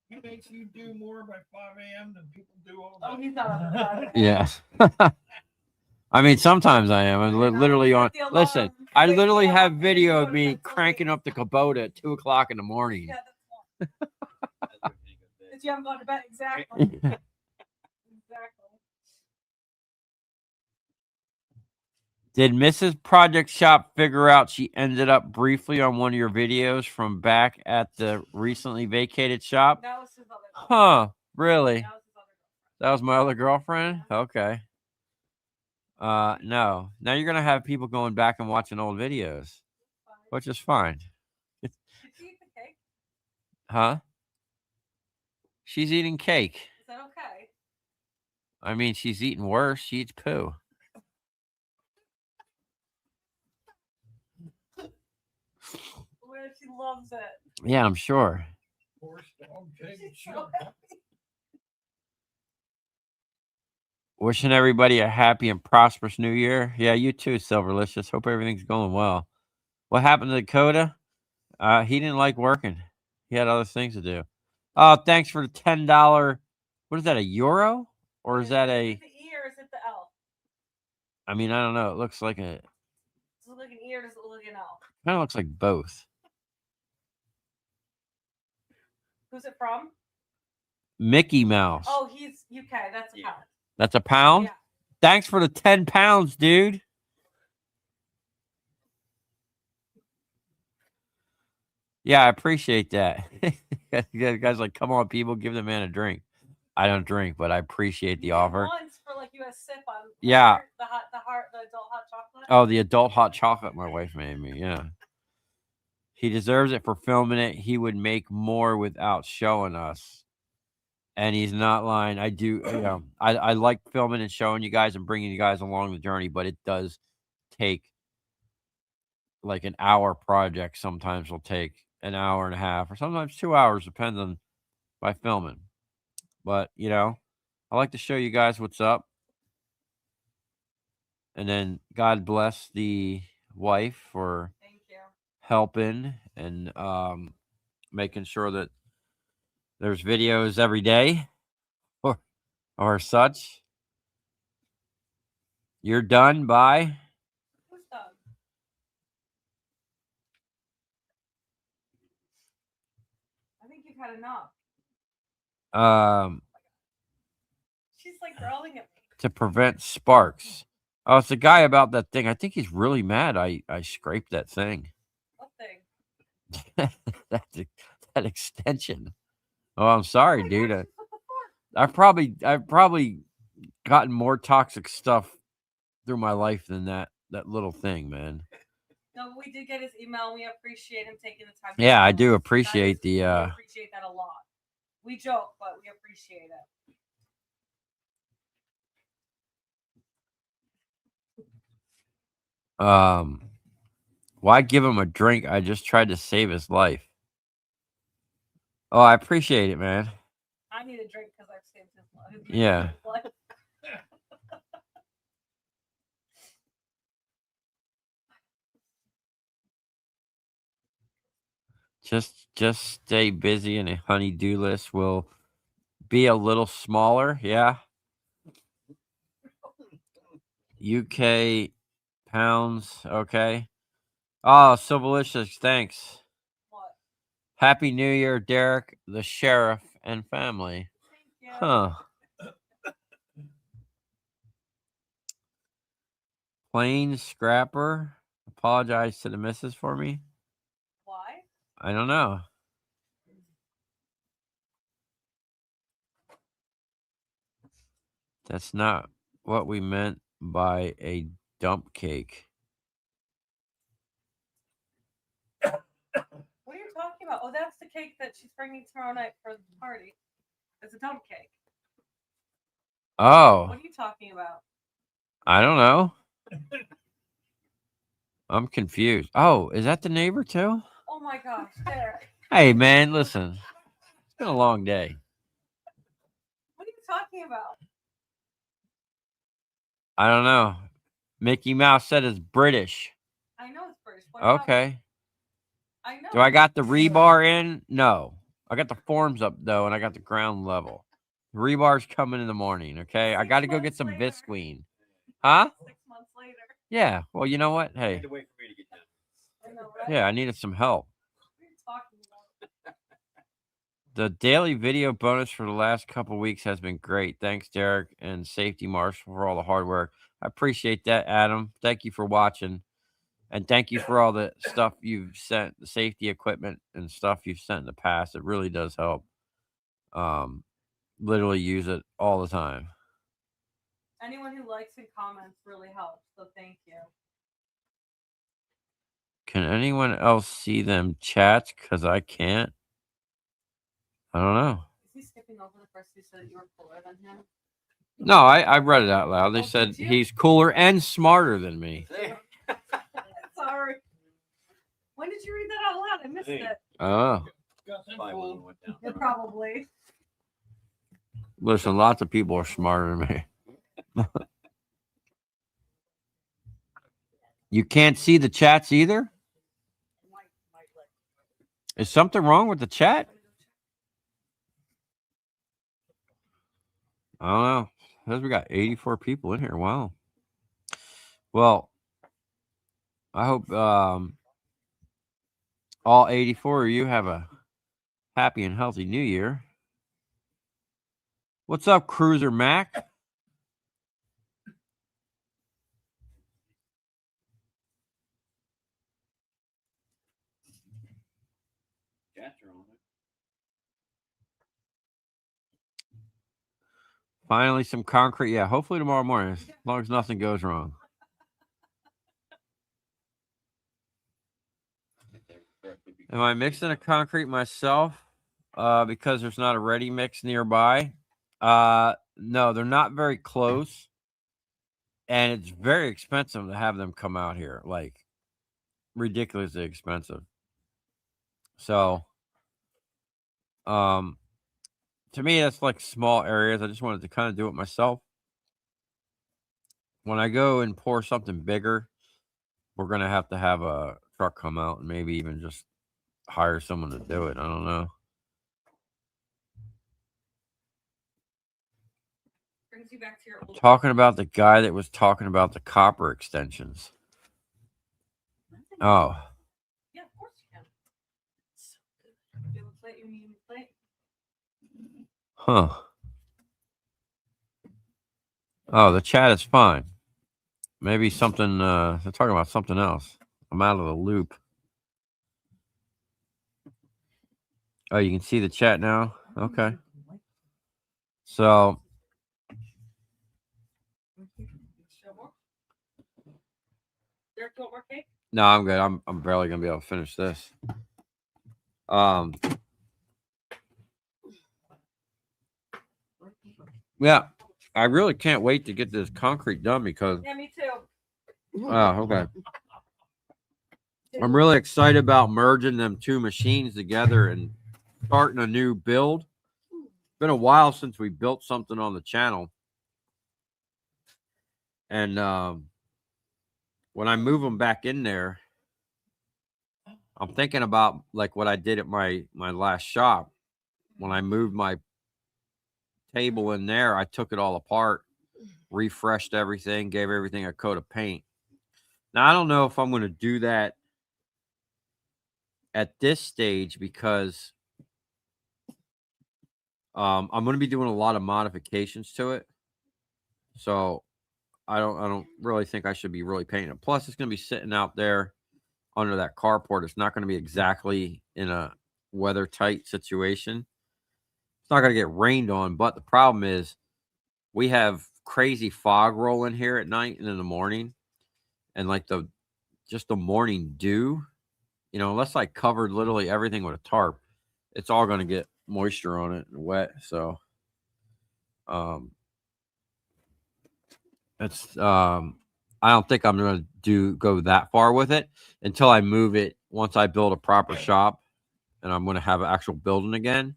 He makes you do more by 5 a.m. than people do all Oh, day. he's not on the side. Yes. I mean, sometimes I am. I'm literally on. Listen, I literally have video of me cranking up the Kubota at 2:00 in the morning. Yeah, that's one. Because you haven't gone to bed. Exactly. Exactly. Did Mrs. Project Shop figure out she ended up briefly on one of your videos from back at the recently vacated shop? That was his other. Huh. Really? That was his other girlfriend. That was my other girlfriend? Okay. No. Now you're gonna have people going back and watching old videos, Fine. which is fine. Did she eat the cake? Huh? She's eating cake. Is that okay? I mean, she's eating worse. She eats poo. Well, she loves it. Yeah, I'm sure. Horse dog cake. She's She so happy. Wishing everybody a happy and prosperous new year. Yeah, you too, Silverlicious. Hope everything's going well. What happened to Dakota? He didn't like working. He had other things to do. Oh, thanks for the $10. What is that, a euro? Or is that a... Is it the E or is it the L? I mean, I don't know. It looks like a... Does it look like an E or does it look like an L? Kind of looks like both. Who's it from? Mickey Mouse. Oh, he's UK. That's a pound. That's a pound? Yeah. Thanks for the 10 pounds, dude. Yeah, I appreciate that. You guys like, come on, people, give the man a drink. I don't drink, but I appreciate the You did offer. Once for like you had a sip on. Yeah. The adult hot chocolate. Oh, the adult hot chocolate my wife made me. Yeah. He deserves it for filming it. He would make more without showing us. And he's not lying. I do, I like filming and showing you guys and bringing you guys along the journey, but it does take like an hour project. Sometimes will take an hour and a half or sometimes 2 hours, depends on by filming. But, I like to show you guys what's up. And then God bless the wife for Thank you. helping and making sure that there's videos every day or such. You're done. Bye. Who's done? I think you've had enough. She's like growling at me. To prevent sparks. Oh, it's the guy about that thing. I think he's really mad. I scraped that thing. What thing? that extension. Oh, I'm sorry, Oh my dude. gosh, you put the fork. I've probably gotten more toxic stuff through my life than that little thing, man. No, but we did get his email. And we appreciate him taking the time. to Yeah, I tell do us. appreciate We the appreciate that a lot. We joke, but we appreciate it. why give him a drink? I just tried to save his life. Oh, I appreciate it, man. I need a drink because I've saved his life. Yeah. Just stay busy and a honey-do list will be a little smaller. Yeah. UK pounds. Okay. Oh, Silverlicious, thanks. What? Happy New Year, Derek, the sheriff, and family. Thank you. Huh. Plain Scrapper. Apologize to the missus for me. Why? I don't know. That's not what we meant by a dump cake. What are you talking about? Oh, that's the cake that she's bringing tomorrow night for the party. It's a dump cake. Oh, What are you talking about? I don't know. I'm confused. Oh, is that the neighbor too? Oh my gosh, Derek. Hey, man, listen. It's been a long day. What are you talking about? I don't know. Mickey Mouse said it's British. I know it's British. What about- Okay. I know. Do I got the rebar in? No. I got the forms up though, and I got the ground level. The rebar's coming in the morning. Okay. I 6 got to go months get some later. Visqueen. Huh? 6 months later. Yeah. Well, you know what? Hey. to wait for me to get done. I know, right? Yeah, I needed some help. What are you talking about? The daily video bonus for the last couple weeks has been great. Thanks, Derek and Safety Marshal, for all the hard work. I appreciate that, Adam. Thank you for watching. And thank you for all the stuff you've sent, the safety equipment and stuff you've sent in the past. It really does help. literally use it all the time. Anyone who likes and comments really helps. So thank you. Can anyone else see them chats? Because I can't. I don't know. Is he skipping over the first who said you were cooler than him? No, I read it out loud. They Oh, said did you? he's cooler and smarter than me. Sorry. When did you read that out loud? I missed Hey. it. Oh, Got them Probably fooled. went down. Yeah, probably. listen, lots of people are smarter than me. You can't see the chats either? Is something wrong with the chat? I don't know. Says we got 84 people in here. Wow. Well, I hope all 84 of you have a happy and healthy new year. What's up, Cruiser Mac? Chats are on it. Finally, some concrete. Yeah, hopefully tomorrow morning, as long as nothing goes wrong. Am I mixing a concrete myself? Because there's not a ready mix nearby. No, they're not very close, and it's very expensive to have them come out here. Like ridiculously expensive. So, to me, that's like small areas. I just wanted to kind of do it myself. When I go and pour something bigger, we're gonna have to have a truck come out and maybe even just hire someone to do it. I don't know. Brings you back to your old. Talking about the guy that was talking about the copper extensions. Oh, Yeah, of course you can. Do you plate your medium plate? huh. Oh, the chat is fine. Maybe something, they're talking about something else. I'm out of the loop. Oh, you can see the chat now? Okay. So, Show more. Derek, do you want more cake? no, I'm good. I'm barely gonna be able to finish this. Yeah, I really can't wait to get this concrete done because Yeah, me too. oh, okay. I'm really excited about merging them two machines together and starting a new build. It's been a while since we built something on the channel. And when I move them back in there, I'm thinking about like what I did at my last shop. When I moved my table in there, I took it all apart, refreshed everything, gave everything a coat of paint. Now I don't know if I'm going to do that at this stage because I'm going to be doing a lot of modifications to it. So I don't really think I should be really painting it. Plus, it's going to be sitting out there under that carport. It's not going to be exactly in a weather tight situation. It's not going to get rained on, but the problem is we have crazy fog rolling here at night and in the morning, and like the morning dew, unless I covered literally everything with a tarp, it's all going to get moisture on it and wet. So, it's I don't think I'm going to go that far with it until I move it. Once I build a proper shop and I'm going to have an actual building again,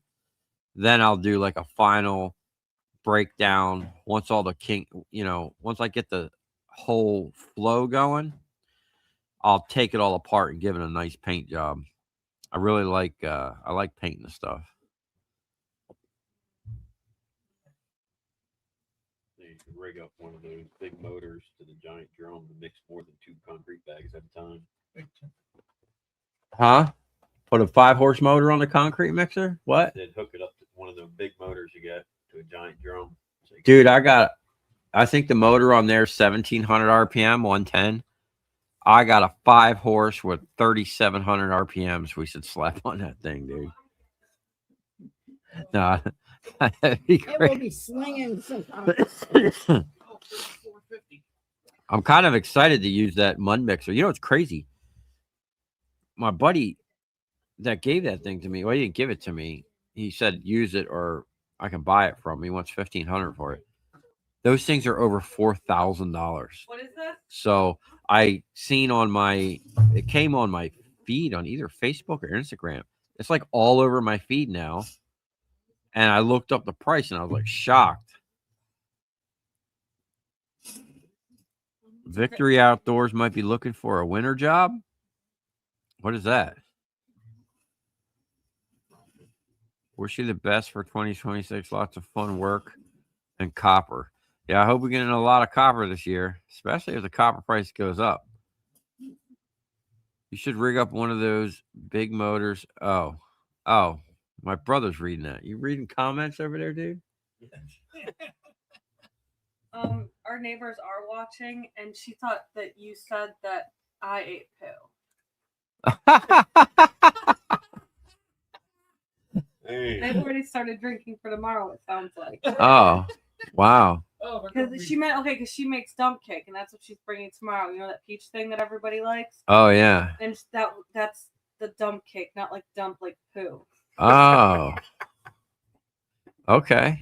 then I'll do like a final breakdown. Once all the once I get the whole flow going, I'll take it all apart and give it a nice paint job. I really like painting the stuff. You can rig up one of those big motors to the giant drum to mix more than 2 concrete bags at a time. Huh? Put a 5-horse motor on the concrete mixer? What? Then hook it up to one of those big motors you got to a giant drum. So you can- Dude, I think the motor on there is 1700 RPM, 110. I got a 5-horse with 3700 RPMs. We should slap on that thing, dude. No, That'd be It will great. be slinging some kind of. Oh, 34.50. I'm kind of excited to use that mud mixer. You know, it's crazy. My buddy that gave that thing to me, well, he didn't give it to me. He said use it or I can buy it from him. He wants $1,500 for it. Those things are over $4,000. What is this? So I seen on my, it came on my feed on either Facebook or Instagram. It's like all over my feed now. And I looked up the price and I was like shocked. Victory Outdoors might be looking for a winter job. What is that? Wish you the best for 2026. Lots of fun work and copper. Yeah, I hope we get in a lot of copper this year, especially if the copper price goes up. You should rig up one of those big motors. Oh, my brother's reading that. You reading comments over there, dude? Our neighbors are watching, and she thought that you said that I ate poo. Hey. They've already started drinking for tomorrow. It sounds like. Oh, wow. Oh, they're gonna Because be- she meant because she makes dump cake, and that's what she's bringing tomorrow. You know that peach thing that everybody likes, Oh, yeah. and that's the dump cake, not like dump like poo. Oh. Okay.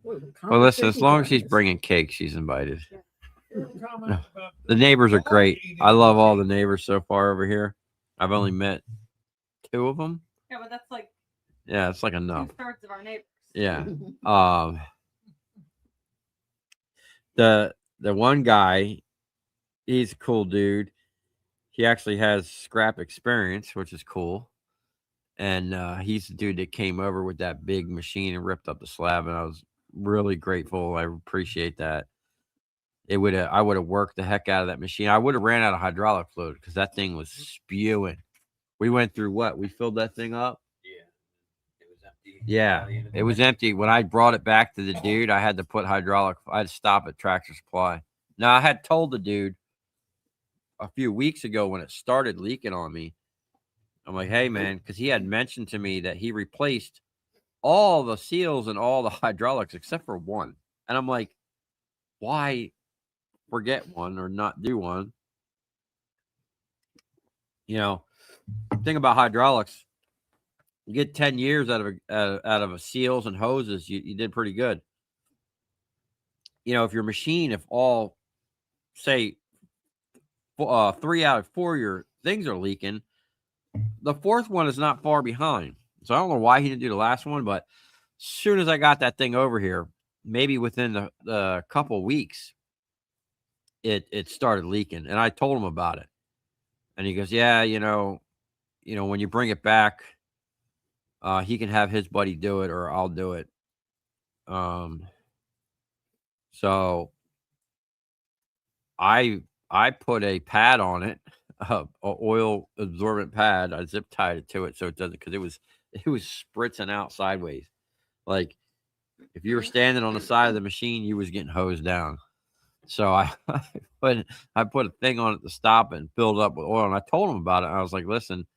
Boy, the Well, listen, as competition's long as she's endless. bringing cake, she's invited. Your comment about The neighbors are dog great. eating I love all the cake. neighbors so far over here. I've only met 2 of them. Yeah, but that's like Yeah, it's like enough. 2/3 of our neighbors. Yeah. The one guy, he's a cool dude. He actually has scrap experience, which is cool. And he's the dude that came over with that big machine and ripped up the slab, and I was really grateful. I appreciate that. I would have worked the heck out of that machine. I would have ran out of hydraulic fluid because that thing was spewing. We went through what? We filled that thing up. Yeah. It was empty. Yeah, By the end of the it was day. empty. When I brought it back to the dude, I had to put hydraulic. I had to stop at Tractor Supply. Now I had told the dude a few weeks ago when it started leaking on me. I'm like, hey man, because he had mentioned to me that he replaced all the seals and all the hydraulics except for one, and I'm like, why forget one or not do one? You know, thing about hydraulics. You get 10 years out of a seals and hoses, you did pretty good. You know, if your machine, if all, say, 3 out of 4 your things are leaking, the 4th one is not far behind. So I don't know why he didn't do the last one, but as soon as I got that thing over here, maybe within the couple weeks, it started leaking, and I told him about it, and he goes, "Yeah, you know, when you bring it back." He can have his buddy do it, or I'll do it. So I put a pad on it, a oil absorbent pad. I zip tied it to it so it doesn't, because it was spritzing out sideways. Like if you were standing on the side of the machine, you was getting hosed down. So I put a thing on it to stop it and filled up with oil. And I told him about it. I was like, listen,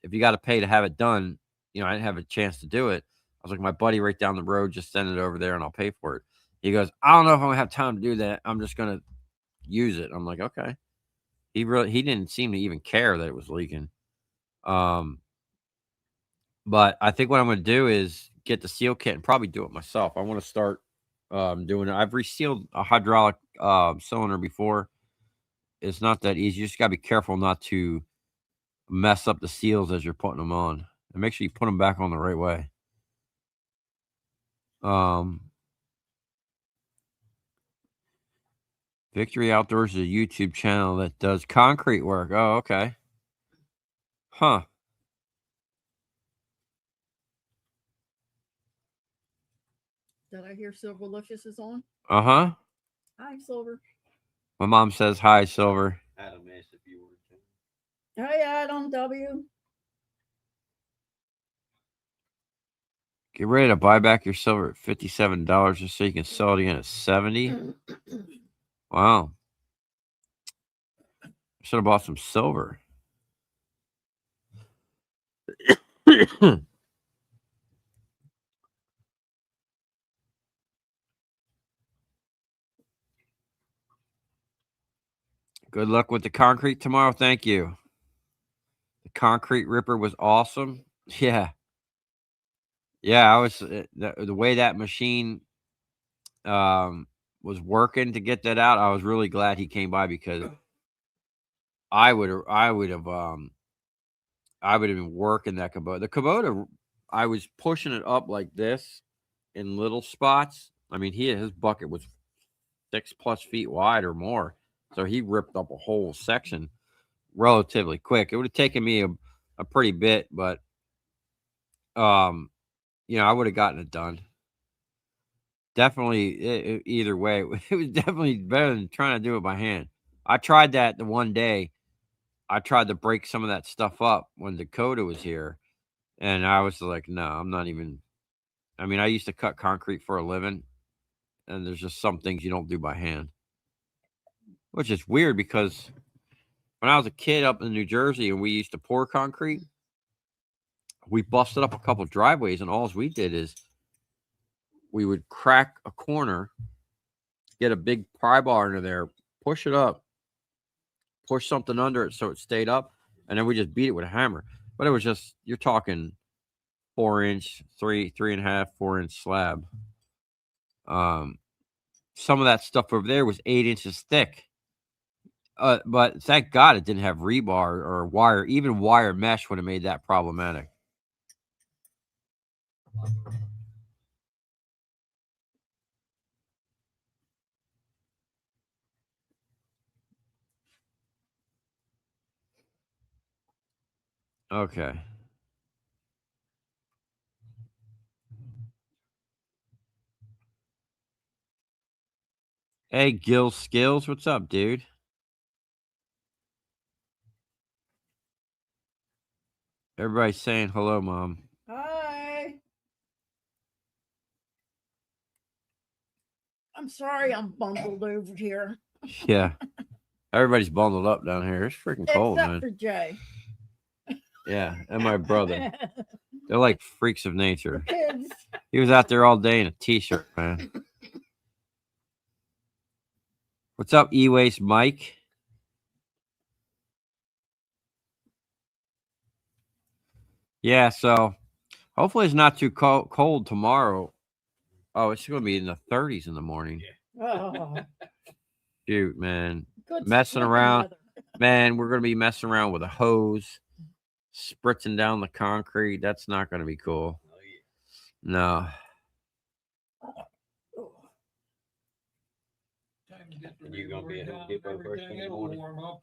if you got to pay to have it done, I didn't have a chance to do it. I was like, my buddy right down the road, just send it over there and I'll pay for it. He goes, I don't know if I'm gonna have time to do that. I'm just gonna use it. I'm like, okay. He didn't seem to even care that it was leaking. But I think what I'm gonna do is get the seal kit and probably do it myself. I want to start doing it. I've resealed a hydraulic cylinder before. It's not that easy. You just gotta be careful not to mess up the seals as you're putting them on, and make sure you put them back on the right way. Victory Outdoors is a YouTube channel that does concrete work. Oh, okay. Huh. Did I hear Silverlicious is on? Uh-huh. Hi, Silver. My mom says hi, Silver. Adam asked if you were. Hi, Adam W. Get ready to buy back your silver at $57 just so you can sell it again at 70. Wow. Should have bought some silver. Good luck with the concrete tomorrow. Thank you. The concrete ripper was awesome. Yeah. Yeah, I was the way that machine was working to get that out. I was really glad he came by because I would have been working that Kubota. The Kubota, I was pushing it up like this in little spots. I mean, his bucket was 6+ feet wide or more, so he ripped up a whole section relatively quick. It would have taken me a pretty bit, but I would have gotten it done. Definitely, either way, it was definitely better than trying to do it by hand. I tried that the one day. I tried to break some of that stuff up when Dakota was here, and I was like, no, I'm not even. I mean, I used to cut concrete for a living, and there's just some things you don't do by hand, which is weird because when I was a kid up in New Jersey and we used to pour concrete, we busted up a couple driveways, and all we did is we would crack a corner, get a big pry bar into there, push it up, push something under it so it stayed up, and then we just beat it with a hammer. But it was just, you're talking 4-inch, 3.5, 4-inch slab. Some of that stuff over there was 8 inches thick. But thank God it didn't have rebar or wire. Even wire mesh would have made that problematic. Okay. Hey, Gil Skills, what's up, dude? Everybody's saying hello, Mom. Hi. I'm sorry I'm bundled over here. Yeah. Everybody's bundled up down here. It's freaking cold, Except man. for Jay. Yeah, and my brother. They're like freaks of nature. Kids. He was out there all day in a t-shirt, man. What's up, E-Waste Mike? Yeah, so hopefully it's not too cold tomorrow. Oh, it's going to be in the 30s in the morning. Oh, Shoot, man. good Messing slipping around. weather. Man, we're going to be messing around with a hose, spritzing down the concrete. That's not going to be cool. Oh, yeah. No. Time to get the And you gonna be at rebar Home down, Depot first everything, thing in the it'll morning? warm up.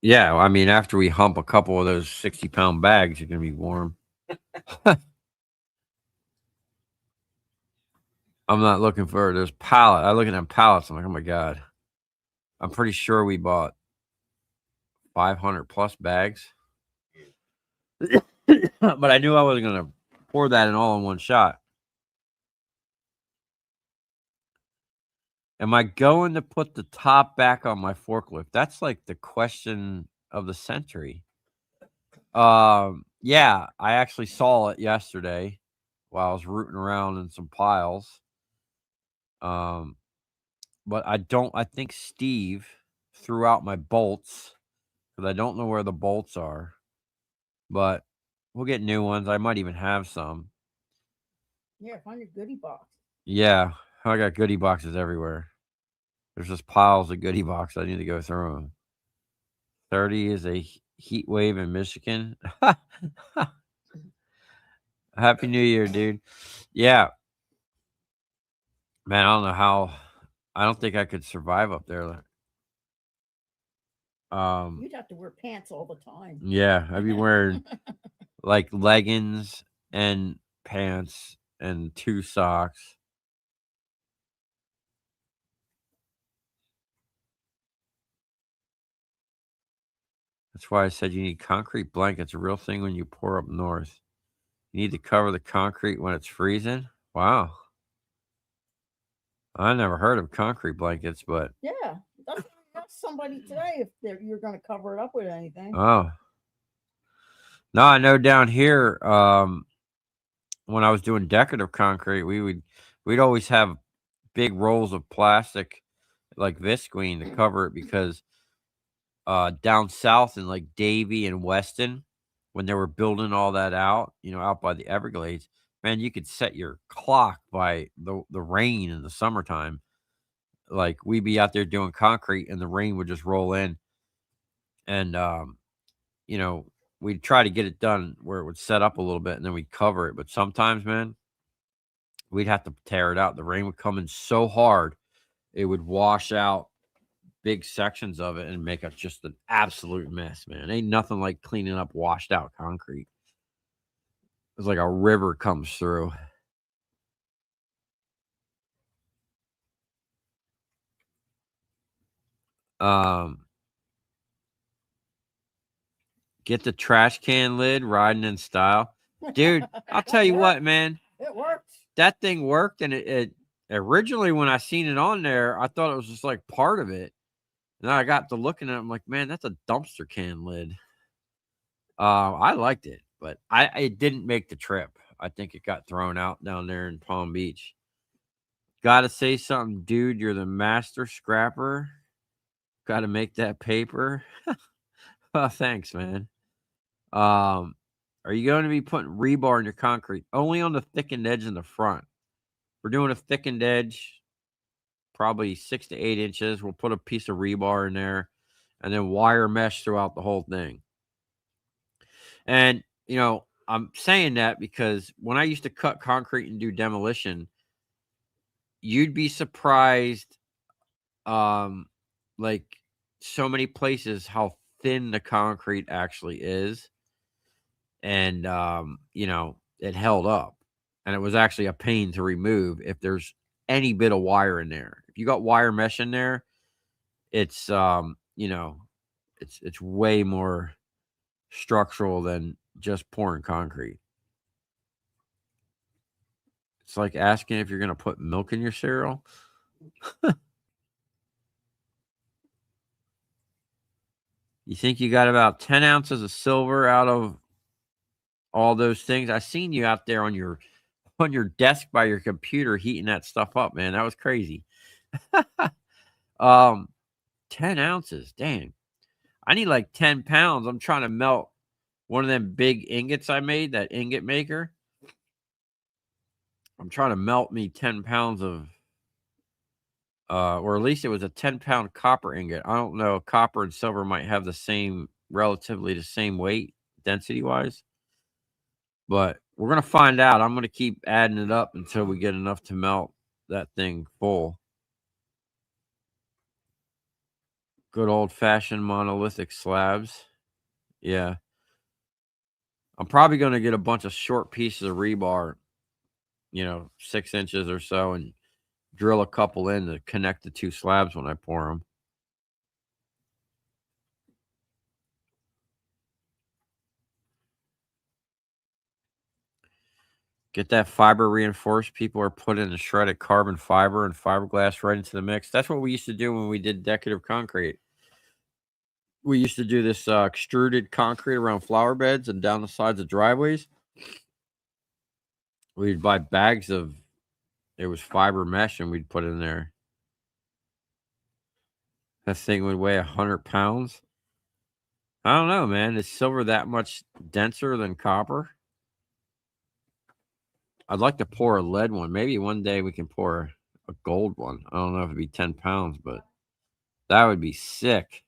Yeah, I mean, after we hump a couple of those 60-pound bags, you're going to be warm. I'm not looking for those pallets. I look at them pallets. I'm like, oh my God. I'm pretty sure we bought 500 plus bags. But I knew I wasn't going to pour that in all in one shot. Am I going to put the top back on my forklift? That's like the question of the century. Yeah, I actually saw it yesterday while I was rooting around in some piles. But I think Steve threw out my bolts because I don't know where the bolts are. But we'll get new ones. I might even have some. Yeah, find your goodie box. Yeah, I got goodie boxes everywhere. There's just piles of goodie boxes. I need to go through them. 30 is a heat wave in Michigan. Happy New Year, dude. Yeah. Man, I don't know how. I don't think I could survive up there. You'd have to wear pants all the time. Yeah, I'd be wearing like leggings and pants and 2 socks. That's why I said you need concrete blankets, a real thing when you pour up north. You need to cover the concrete when it's freezing. Wow. I never heard of concrete blankets, but Yeah, that's somebody today if you're going to cover it up with anything. oh. No, I know down here, when I was doing decorative concrete, we'd always have big rolls of plastic, like visqueen to cover it because down south in like Davie and Weston, when they were building all that out, out by the Everglades, man, you could set your clock by the rain in the summertime. Like we'd be out there doing concrete and the rain would just roll in and you know, we'd try to get it done where it would set up a little bit and then we'd cover it. But sometimes, man, we'd have to tear it out. The rain would come in so hard, it would wash out big sections of it and make it just an absolute mess, man. Ain't nothing like cleaning up washed out concrete. It's like a river comes through. Get the trash can lid riding in style. Dude, I'll tell you what, man. It works. That thing worked, and it originally when I seen it on there, I thought it was just like part of it. And then I got to looking at it, I'm like, man, that's a dumpster can lid. I liked it, but it didn't make the trip. I think it got thrown out down there in Palm Beach. Gotta say something, dude. You're the master scrapper. Gotta make that paper. Oh, thanks, man. Are you going to be putting rebar in your concrete? Only on the thickened edge in the front. We're doing a thickened edge, probably 6 to 8 inches. We'll put a piece of rebar in there and then wire mesh throughout the whole thing. And, I'm saying that because when I used to cut concrete and do demolition, you'd be surprised, like so many places, how thin the concrete actually is. And, it held up. And it was actually a pain to remove if there's any bit of wire in there. If you got wire mesh in there, it's, it's way more structural than just pouring concrete. It's like asking if you're going to put milk in your cereal. You think you got about 10 ounces of silver out of all those things? I seen you out there on your desk by your computer heating that stuff up, man. That was crazy. 10 ounces. Dang. I need like 10 pounds. I'm trying to melt one of them big ingots I made, that ingot maker. I'm trying to melt me 10 pounds of, or at least it was a 10-pound copper ingot. I don't know. Copper and silver might have relatively the same weight, density wise. But we're going to find out. I'm going to keep adding it up until we get enough to melt that thing full. Good old-fashioned monolithic slabs. Yeah. I'm probably going to get a bunch of short pieces of rebar, 6 inches or so, and drill a couple in to connect the two slabs when I pour them. Get that fiber reinforced. People are putting the shredded carbon fiber and fiberglass right into the mix. That's what we used to do when we did decorative concrete. We used to do this extruded concrete around flower beds and down the sides of driveways. We'd buy bags of, it was fiber mesh, and we'd put it in there. That thing would weigh 100 pounds. I don't know, man. Is silver that much denser than copper? I'd like to pour a lead one. Maybe one day we can pour a gold one. I don't know if it'd be 10 pounds, but that would be sick.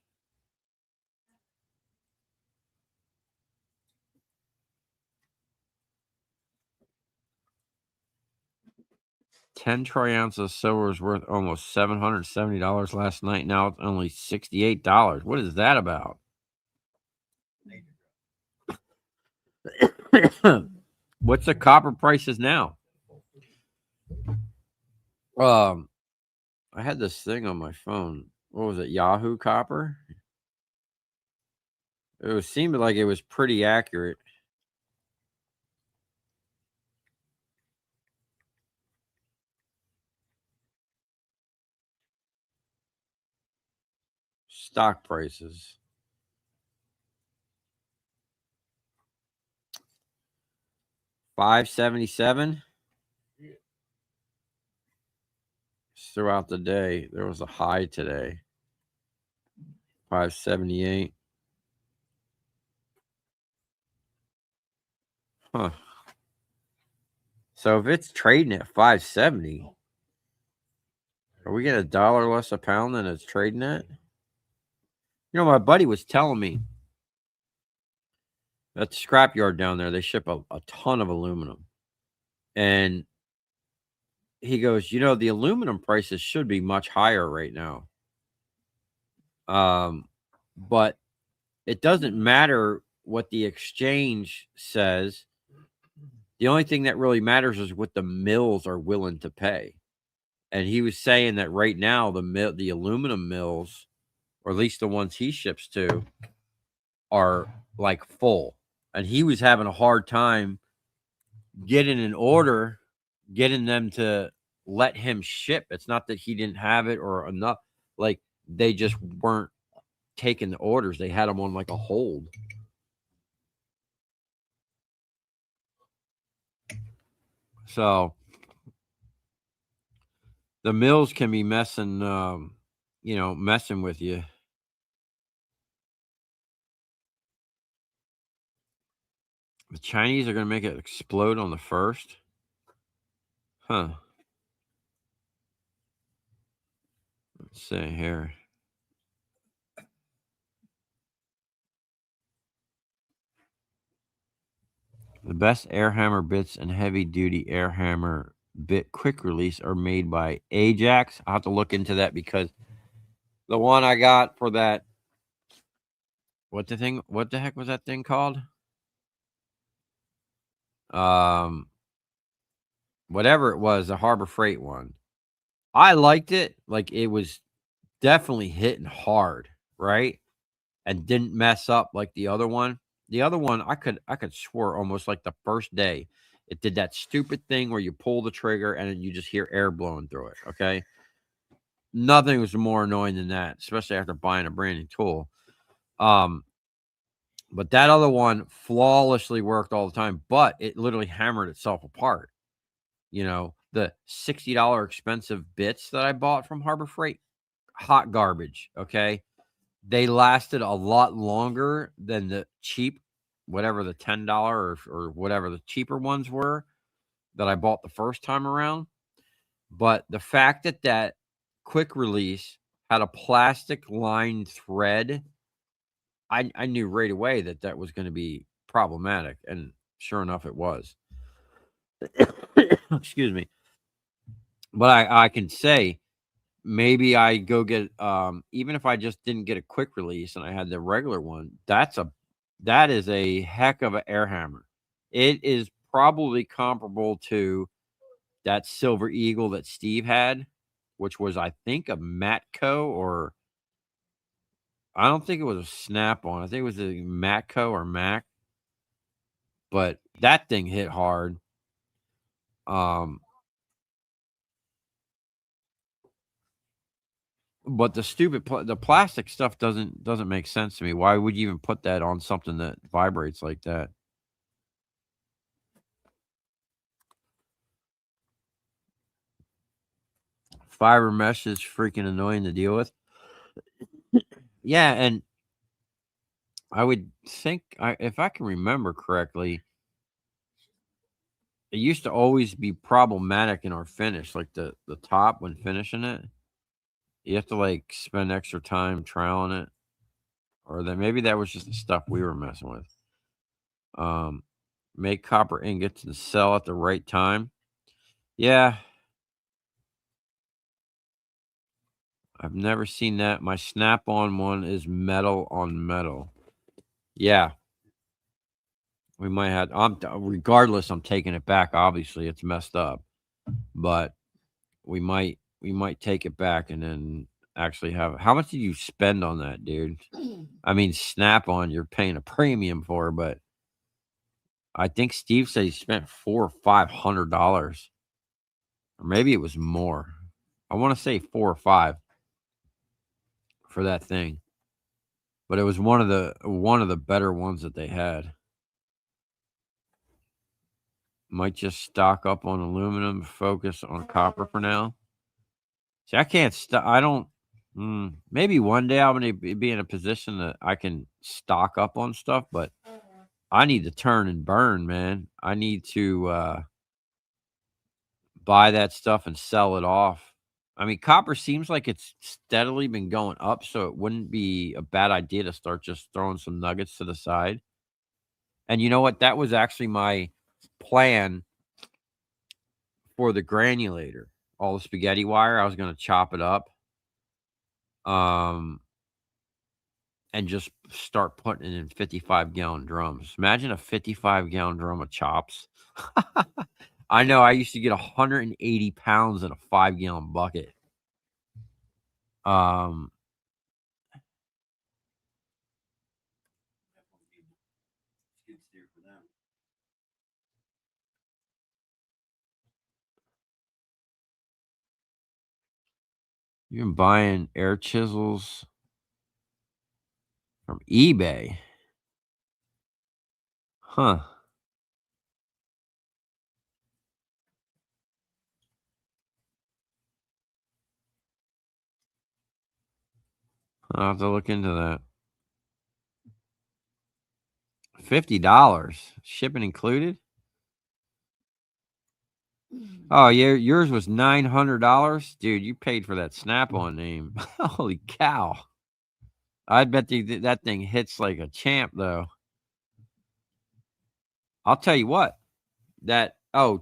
$10 troy ounces of silver was worth almost $770 last night. Now it's only $68. What is that about? What's the copper prices now? I had this thing on my phone. What was it? Yahoo Copper? It seemed like it was pretty accurate. Stock prices. $5.77. throughout the day. There was a high today, 578. Huh. So if it's trading at 570, are we getting $1 less a pound than it's trading at? You know, my buddy was telling me at the scrapyard down there, they ship a ton of aluminum. And he goes, the aluminum prices should be much higher right now. But it doesn't matter what the exchange says. The only thing that really matters is what the mills are willing to pay. And he was saying that right now the aluminum mills, or at least the ones he ships to, are like full. And he was having a hard time getting an order, getting them to let him ship. It's not that he didn't have it or enough. Like, they just weren't taking the orders. They had them on like a hold. So the mills can be messing with you. The Chinese are going to make it explode on the 1st. Huh. Let's see here. The best air hammer bits and heavy duty air hammer bit quick release are made by Ajax. I'll have to look into that because the one I got for that, what the heck was that thing called? Whatever it was, the Harbor Freight one. I liked it. Like, it was definitely hitting hard, right? And didn't mess up like the other one. The other one, I could swear almost like the first day, it did that stupid thing where you pull the trigger and then you just hear air blowing through it. Okay. Nothing was more annoying than that, especially after buying a brand new tool. But that other one flawlessly worked all the time, but it literally hammered itself apart. The $60 expensive bits that I bought from Harbor Freight, hot garbage. Okay. They lasted a lot longer than the cheap, whatever the $10 or whatever the cheaper ones were that I bought the first time around. But the fact that quick release had a plastic lined thread, I knew right away that was going to be problematic. And sure enough, it was. Excuse me. But I can say, maybe I go get even if I just didn't get a quick release and I had the regular one, that is a heck of an air hammer. It is probably comparable to that Silver Eagle that Steve had, which was, I think, a Matco, or I don't think it was a Snap-on. I think it was a Matco or Mac. But that thing hit hard. But the plastic stuff doesn't make sense to me. Why would you even put that on something that vibrates like that? Fiber mesh is freaking annoying to deal with. Yeah, and I would think, if I can remember correctly, it used to always be problematic in our finish, like the top when finishing it. You have to like spend extra time trialing it, or then maybe that was just the stuff we were messing with. Make copper ingots and sell at the right time. Yeah, I've never seen that. My Snap-on one is metal on metal. Yeah, we might have. Regardless, I'm taking it back. Obviously, it's messed up, but we might take it back and then actually have. How much did you spend on that, dude? I mean, Snap-on, you're paying a premium for, but I think Steve said he spent $400 or $500, or maybe it was more. I want to say 4 or 5 for that thing, but it was one of the better ones that they had. Might just stock up on aluminum, focus on copper for now. See, I can't stop. I don't. Maybe one day I'm gonna be in a position that I can stock up on stuff, but I need to turn and burn, man. I need to buy that stuff and sell it off. I mean, copper seems like it's steadily been going up, so it wouldn't be a bad idea to start just throwing some nuggets to the side. And you know what? That was actually my plan for the granulator. All the spaghetti wire, I was going to chop it up, and just start putting it in 55-gallon drums. Imagine a 55-gallon drum of chops. I know. I used to get 180 pounds in a 5-gallon bucket. Um, Skid steer for them. You've been buying air chisels from eBay. Huh. I'll have to look into that. $50. Shipping included? Oh, yeah, yours was $900? Dude, you paid for that Snap-on name. Holy cow. I bet that thing hits like a champ, though. I'll tell you what.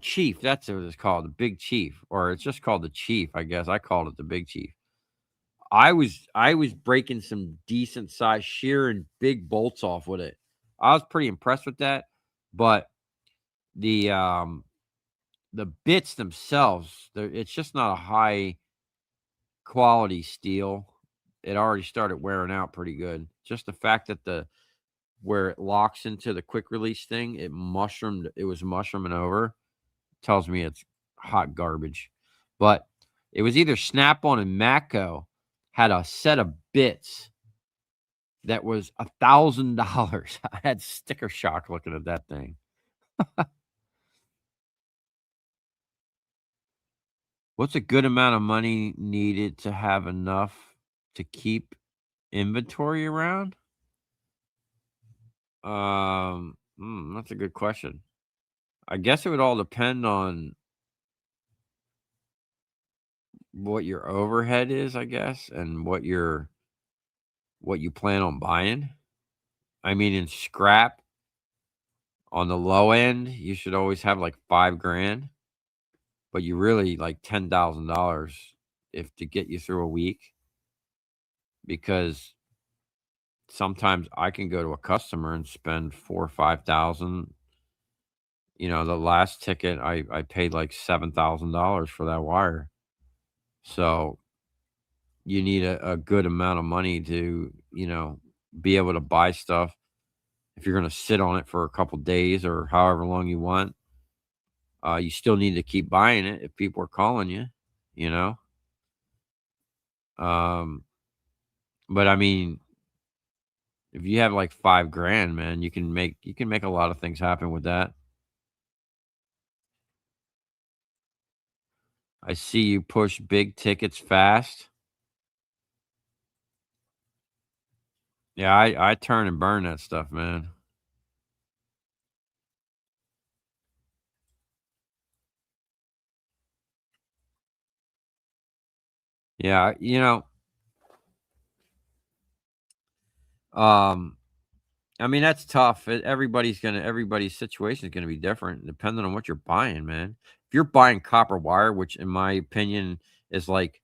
Chief, that's what it's called, the Big Chief. Or it's just called the Chief, I guess. I called it the Big Chief. I was breaking some decent size shear and big bolts off with it. I was pretty impressed with that, but the bits themselves, it's just not a high quality steel. It already started wearing out pretty good. Just the fact that where it locks into the quick release thing, it was mushrooming over, tells me it's hot garbage. But it was either Snap-on and Matco had a set of bits that was $1,000. I had sticker shock looking at that thing. What's a good amount of money needed to have enough to keep inventory around? That's a good question. I guess it would all depend on what your overhead is, I guess, and what you plan on buying. I mean, in scrap, on the low end, you should always have like $5,000, but you really like $10,000 if to get you through a week, because sometimes I can go to a customer and spend 4 or 5,000. The last ticket I paid like $7,000 for that wire. So you need a good amount of money to, be able to buy stuff. If you're going to sit on it for a couple days or however long you want, you still need to keep buying it if people are calling you, you know? But I mean, if you have like $5,000, man, you can make a lot of things happen with that. I see you push big tickets fast. Yeah, I turn and burn that stuff, man. Yeah, um, I mean that's tough. Everybody's situation is gonna be different depending on what you're buying, man. If you're buying copper wire, which in my opinion is like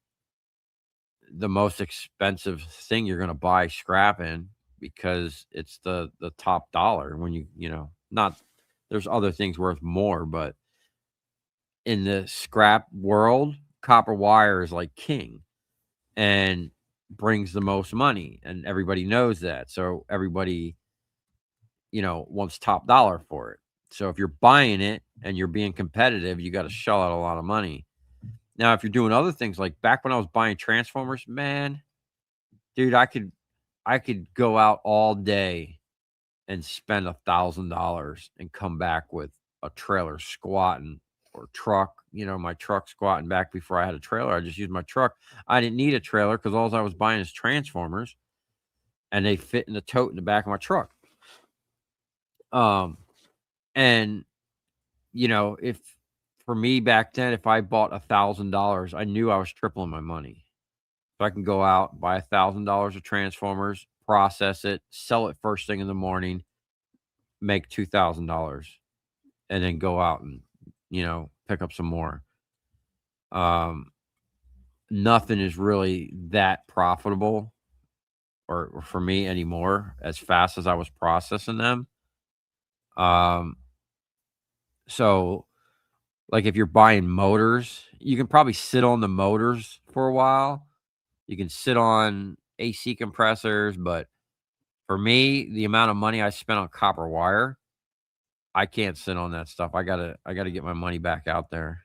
the most expensive thing you're gonna buy scrap in, because it's the top dollar when not there's other things worth more, but in the scrap world, copper wire is like king and brings the most money, and everybody knows that. So everybody, wants top dollar for it. So if you're buying it and you're being competitive, you got to shell out a lot of money. Now, if you're doing other things, like back when I was buying transformers, man, dude, I could go out all day and spend $1,000 and come back with a trailer squatting or truck. You know, my truck squatting back before I had a trailer. I just used my truck. I didn't need a trailer because all I was buying is transformers, and they fit in the tote in the back of my truck. And you know, if for me back then, if I bought $1,000, I knew I was tripling my money. So I can go out, buy $1,000 of transformers, process it, sell it first thing in the morning, make $2,000, and then go out and, you know, pick up some more. Nothing is really that profitable or for me anymore as fast as I was processing them. So like if you're buying motors, you can probably sit on the motors for a while. You can sit on AC compressors, but for me, the amount of money I spent on copper wire, I can't sit on that stuff. I gotta get my money back out there.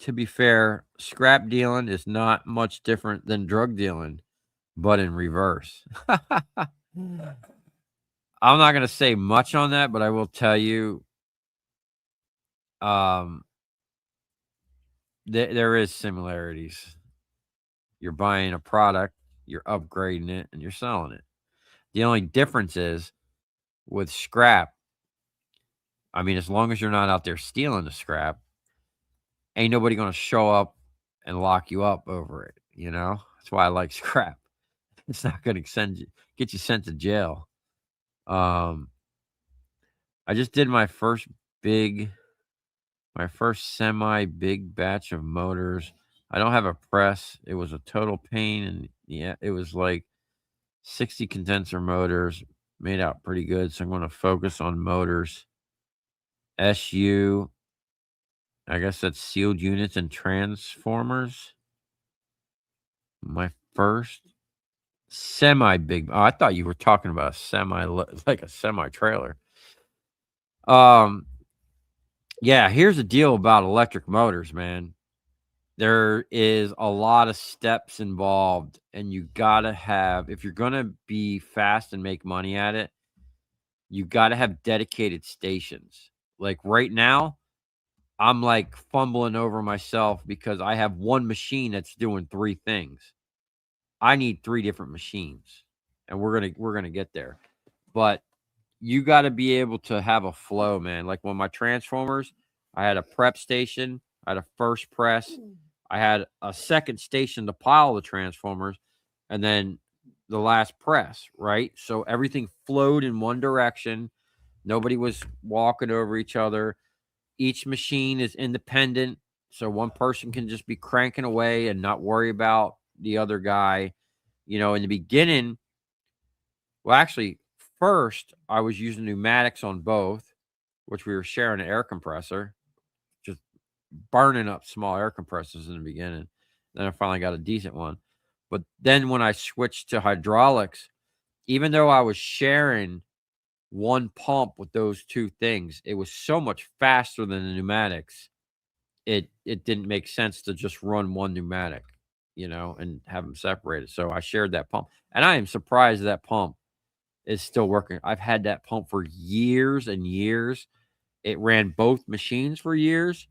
To be fair, scrap dealing is not much different than drug dealing, but in reverse. I'm not gonna say much on that, but I will tell you, um, there is similarities. You're buying a product, you're upgrading it, and you're selling it. The only difference is with scrap, I mean, as long as you're not out there stealing the scrap, ain't nobody gonna show up and lock you up over it, you know? That's why I like scrap. It's not gonna get you sent to jail. Um, I just did my first semi big batch of motors. I don't have a press. It was a total pain, and yeah, it was like 60 condenser motors, made out pretty good. So I'm gonna focus on motors. SU, I guess that's sealed units and transformers. My first semi big. Oh, I thought you were talking about a like a semi trailer. Yeah, here's the deal about electric motors, man. There is a lot of steps involved, and you gotta have, if you're gonna be fast and make money at it, you gotta have dedicated stations. Like right now, I'm like fumbling over myself because I have one machine that's doing three things. I need three different machines, and we're gonna get there. But you got to be able to have a flow, man. Like when my transformers, I had a prep station, I had a first press, I had a second station to pile the transformers, and then the last press, right? So everything flowed in one direction. Nobody was walking over each other. Each machine is independent, so one person can just be cranking away and not worry about the other guy. You know, in the beginning, well, actually, first I was using pneumatics on both, which we were sharing an air compressor, just burning up small air compressors in the beginning. Then I finally got a decent one. But then when I switched to hydraulics, even though I was sharing one pump with those two things, it was so much faster than the pneumatics. It didn't make sense to just run one pneumatic, you know, and have them separated. So I shared that pump. And I am surprised that pump is still working. I've had that pump for years and years. It ran both machines for years.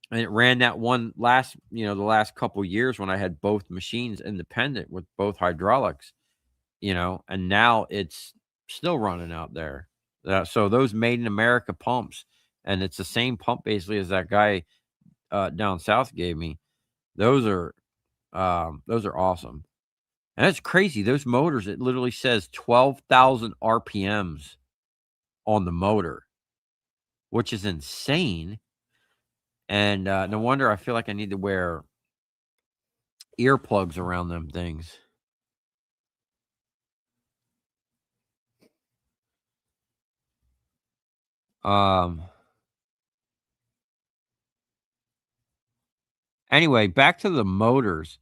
And it ran that one last, you know, the last couple years when I had both machines independent with both hydraulics, you know, and now it's still running out there. So those made in America pumps, and it's the same pump basically as that guy down south gave me. Those are awesome. And it's crazy. Those motors, it literally says 12,000 RPMs on the motor, which is insane. And no wonder I feel like I need to wear earplugs around them things. Anyway, back to the motors.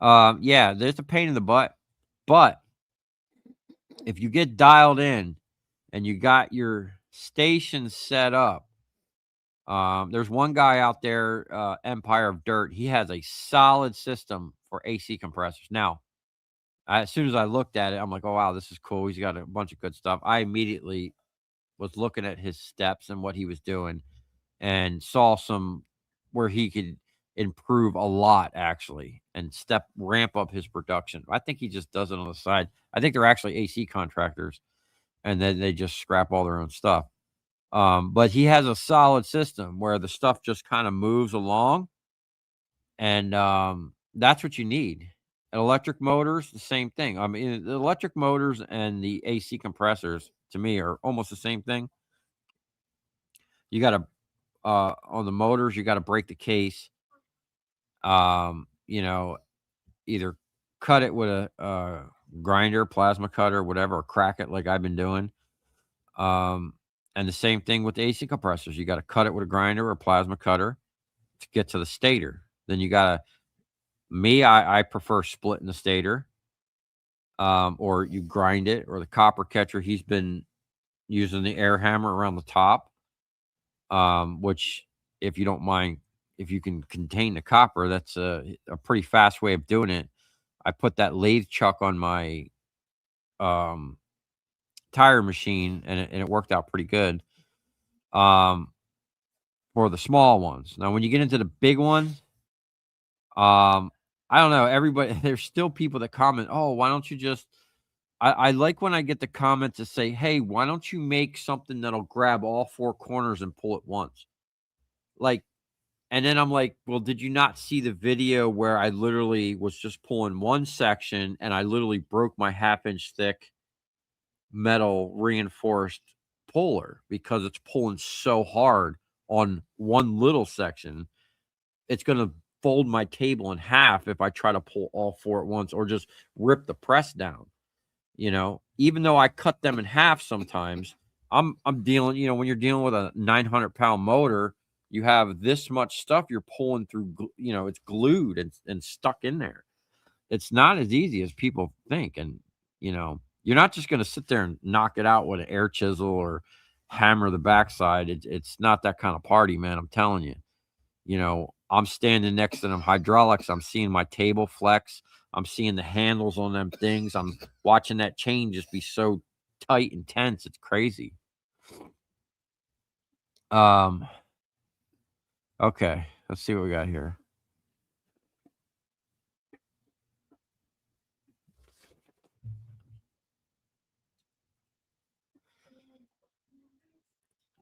Yeah, there's a pain in the butt, but if you get dialed in and you got your station set up, there's one guy out there, Empire of Dirt. He has a solid system for AC compressors. Now, as soon as I looked at it, I'm like, oh wow, this is cool. He's got a bunch of good stuff. I immediately was looking at his steps and what he was doing, and saw some where he could improve a lot actually and ramp up his production. I think he just does it on the side. I think they're actually AC contractors, and then they just scrap all their own stuff. But he has a solid system where the stuff just kind of moves along, and that's what you need. And electric motors, the same thing. I mean, the electric motors and the AC compressors to me are almost the same thing. You got to on the motors, you got to break the case. You know, either cut it with a grinder, plasma cutter, whatever, or crack it like I've been doing. And the same thing with the AC compressors. You got to cut it with a grinder or a plasma cutter to get to the stator. Then you got to, I prefer splitting the stator, or you grind it, or the copper catcher. He's been using the air hammer around the top, which, if you don't mind, if you can contain the copper, that's a pretty fast way of doing it. I put that lathe chuck on my tire machine, and it worked out pretty good for the small ones. Now, when you get into the big ones, I don't know. Everybody, there's still people that comment, "Oh, why don't you just?" I like when I get the comments that say, "Hey, why don't you make something that'll grab all four corners and pull it once?" Like, and then I'm like, "Well, did you not see the video where I literally was just pulling one section and I literally broke my 1/2 inch thick metal reinforced puller because it's pulling so hard on one little section? It's going to fold my table in half if I try to pull all four at once, or just rip the press down. Even though I cut them in half sometimes, I'm dealing, when you're dealing with a 900-pound motor, you have this much stuff you're pulling through, it's glued and stuck in there. It's not as easy as people think. And, you're not just going to sit there and knock it out with an air chisel or hammer the backside. It's not that kind of party, man. I'm telling you. I'm standing next to them hydraulics. I'm seeing my table flex. I'm seeing the handles on them things. I'm watching that chain just be so tight and tense. It's crazy. Okay, let's see what we got here.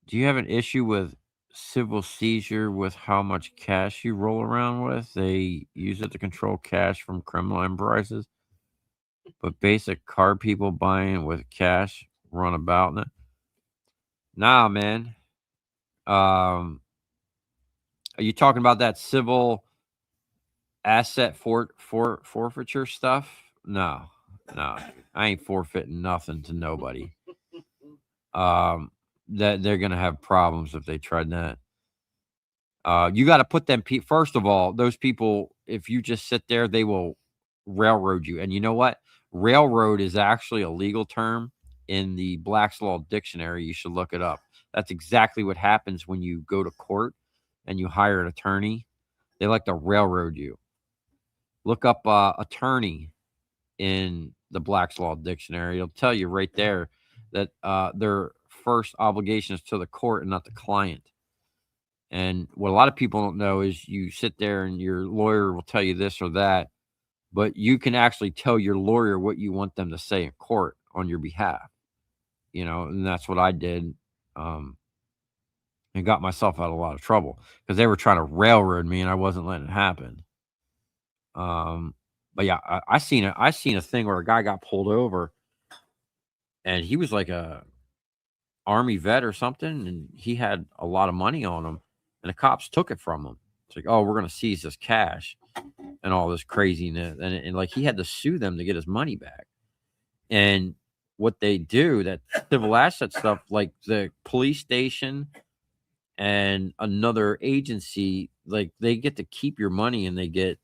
Do you have an issue with civil seizure with how much cash you roll around with? They use it to control cash from criminal enterprises, but basic car people buying with cash run about in it. Nah, man. Are you talking about that civil asset forfeiture stuff? No, I ain't forfeiting nothing to nobody. That they're gonna have problems if they tried that. You got to put them. First of all, those people, if you just sit there, they will railroad you. And you know what? Railroad is actually a legal term in the Black's Law Dictionary. You should look it up. That's exactly what happens when you go to court and you hire an attorney. They like to railroad you. Look up attorney in the Black's Law Dictionary. It'll tell you right there that their first obligation is to the court and not the client. And what a lot of people don't know is you sit there and your lawyer will tell you this or that, but you can actually tell your lawyer what you want them to say in court on your behalf. And that's what I did. And got myself out of a lot of trouble because they were trying to railroad me and I wasn't letting it happen. But yeah, I seen a thing where a guy got pulled over and he was like a Army vet or something, and he had a lot of money on him, and the cops took it from him. It's like, "Oh, we're going to seize this cash," and all this craziness. And like, he had to sue them to get his money back. And what they do, that civil asset stuff, like the police station and another agency, like, they get to keep your money, and they're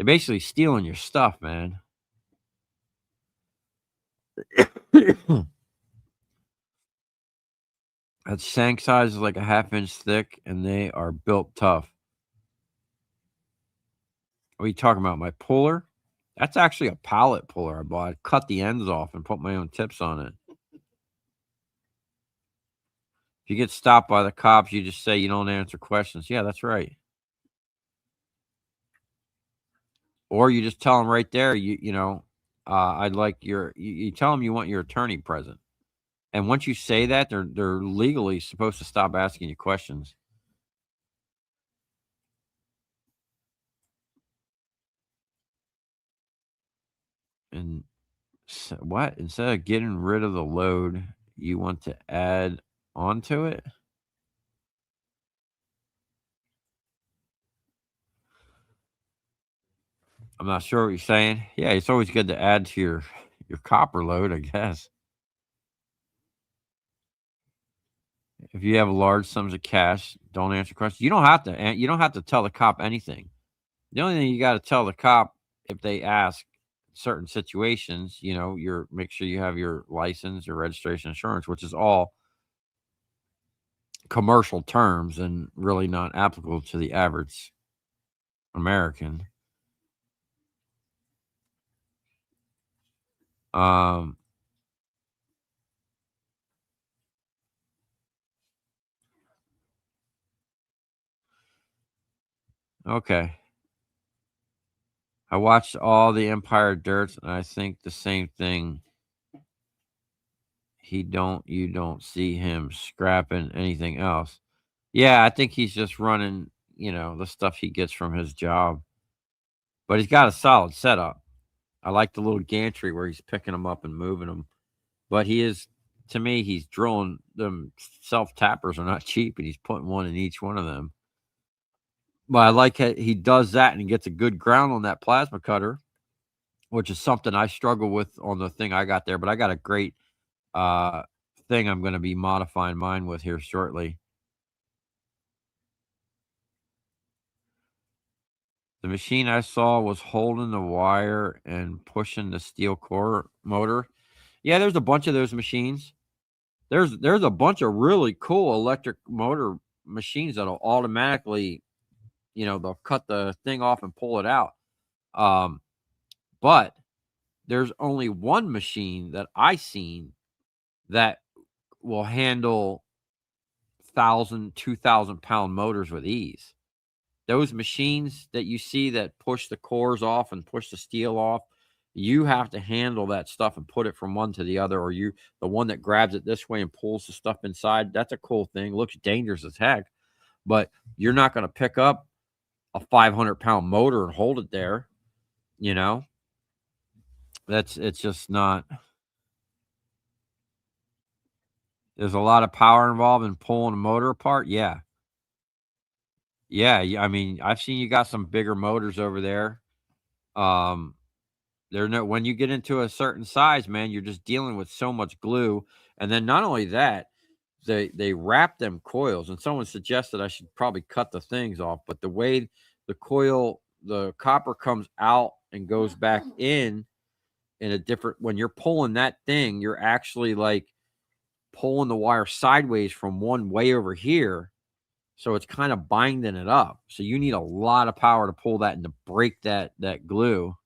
basically stealing your stuff, man. That shank size is like a 1/2 inch thick, and they are built tough. What are you talking about? My puller? That's actually a pallet puller I bought. I cut the ends off and put my own tips on it. If you get stopped by the cops, you just say you don't answer questions. Yeah, that's right. Or you just tell them right there, I'd like you tell them you want your attorney present. And once you say that, they're legally supposed to stop asking you questions. And what? Instead of getting rid of the load, you want to add onto it? I'm not sure what you're saying. Yeah, it's always good to add to your copper load, I guess. If you have large sums of cash, don't answer questions. You don't have to tell the cop anything. The only thing you got to tell the cop if they ask certain situations, make sure you have your license, your registration, insurance, which is all commercial terms and really not applicable to the average American. Um, okay. I watched all the Empire Dirts, and I think the same thing. You don't see him scrapping anything else. Yeah, I think he's just running, the stuff he gets from his job. But he's got a solid setup. I like the little gantry where he's picking them up and moving them. But to me, he's drilling them. Self tappers are not cheap, and he's putting one in each one of them. But I like how he does that and he gets a good ground on that plasma cutter, which is something I struggle with on the thing I got there. But I got a great thing I'm going to be modifying mine with here shortly. The machine I saw was holding the wire and pushing the steel core motor. Yeah, there's a bunch of those machines. There's a bunch of really cool electric motor machines that'll automatically, they'll cut the thing off and pull it out. But there's only one machine that I seen that will handle 2,000 pound motors with ease. Those machines that you see that push the cores off and push the steel off, you have to handle that stuff and put it from one to the other, or the one that grabs it this way and pulls the stuff inside. That's a cool thing. Looks dangerous as heck, but you're not going to pick up a 500-pound motor and hold it there. It's just not. There's a lot of power involved in pulling a motor apart. Yeah. Yeah. I mean, I've seen you got some bigger motors over there. Um, when you get into a certain size, man, you're just dealing with so much glue. And then not only that, they wrap them coils. And someone suggested I should probably cut the things off, but the way the copper comes out and goes back in a different, when you're pulling that thing, you're actually like pulling the wire sideways from one way over here. So it's kind of binding it up. So you need a lot of power to pull that and to break that glue.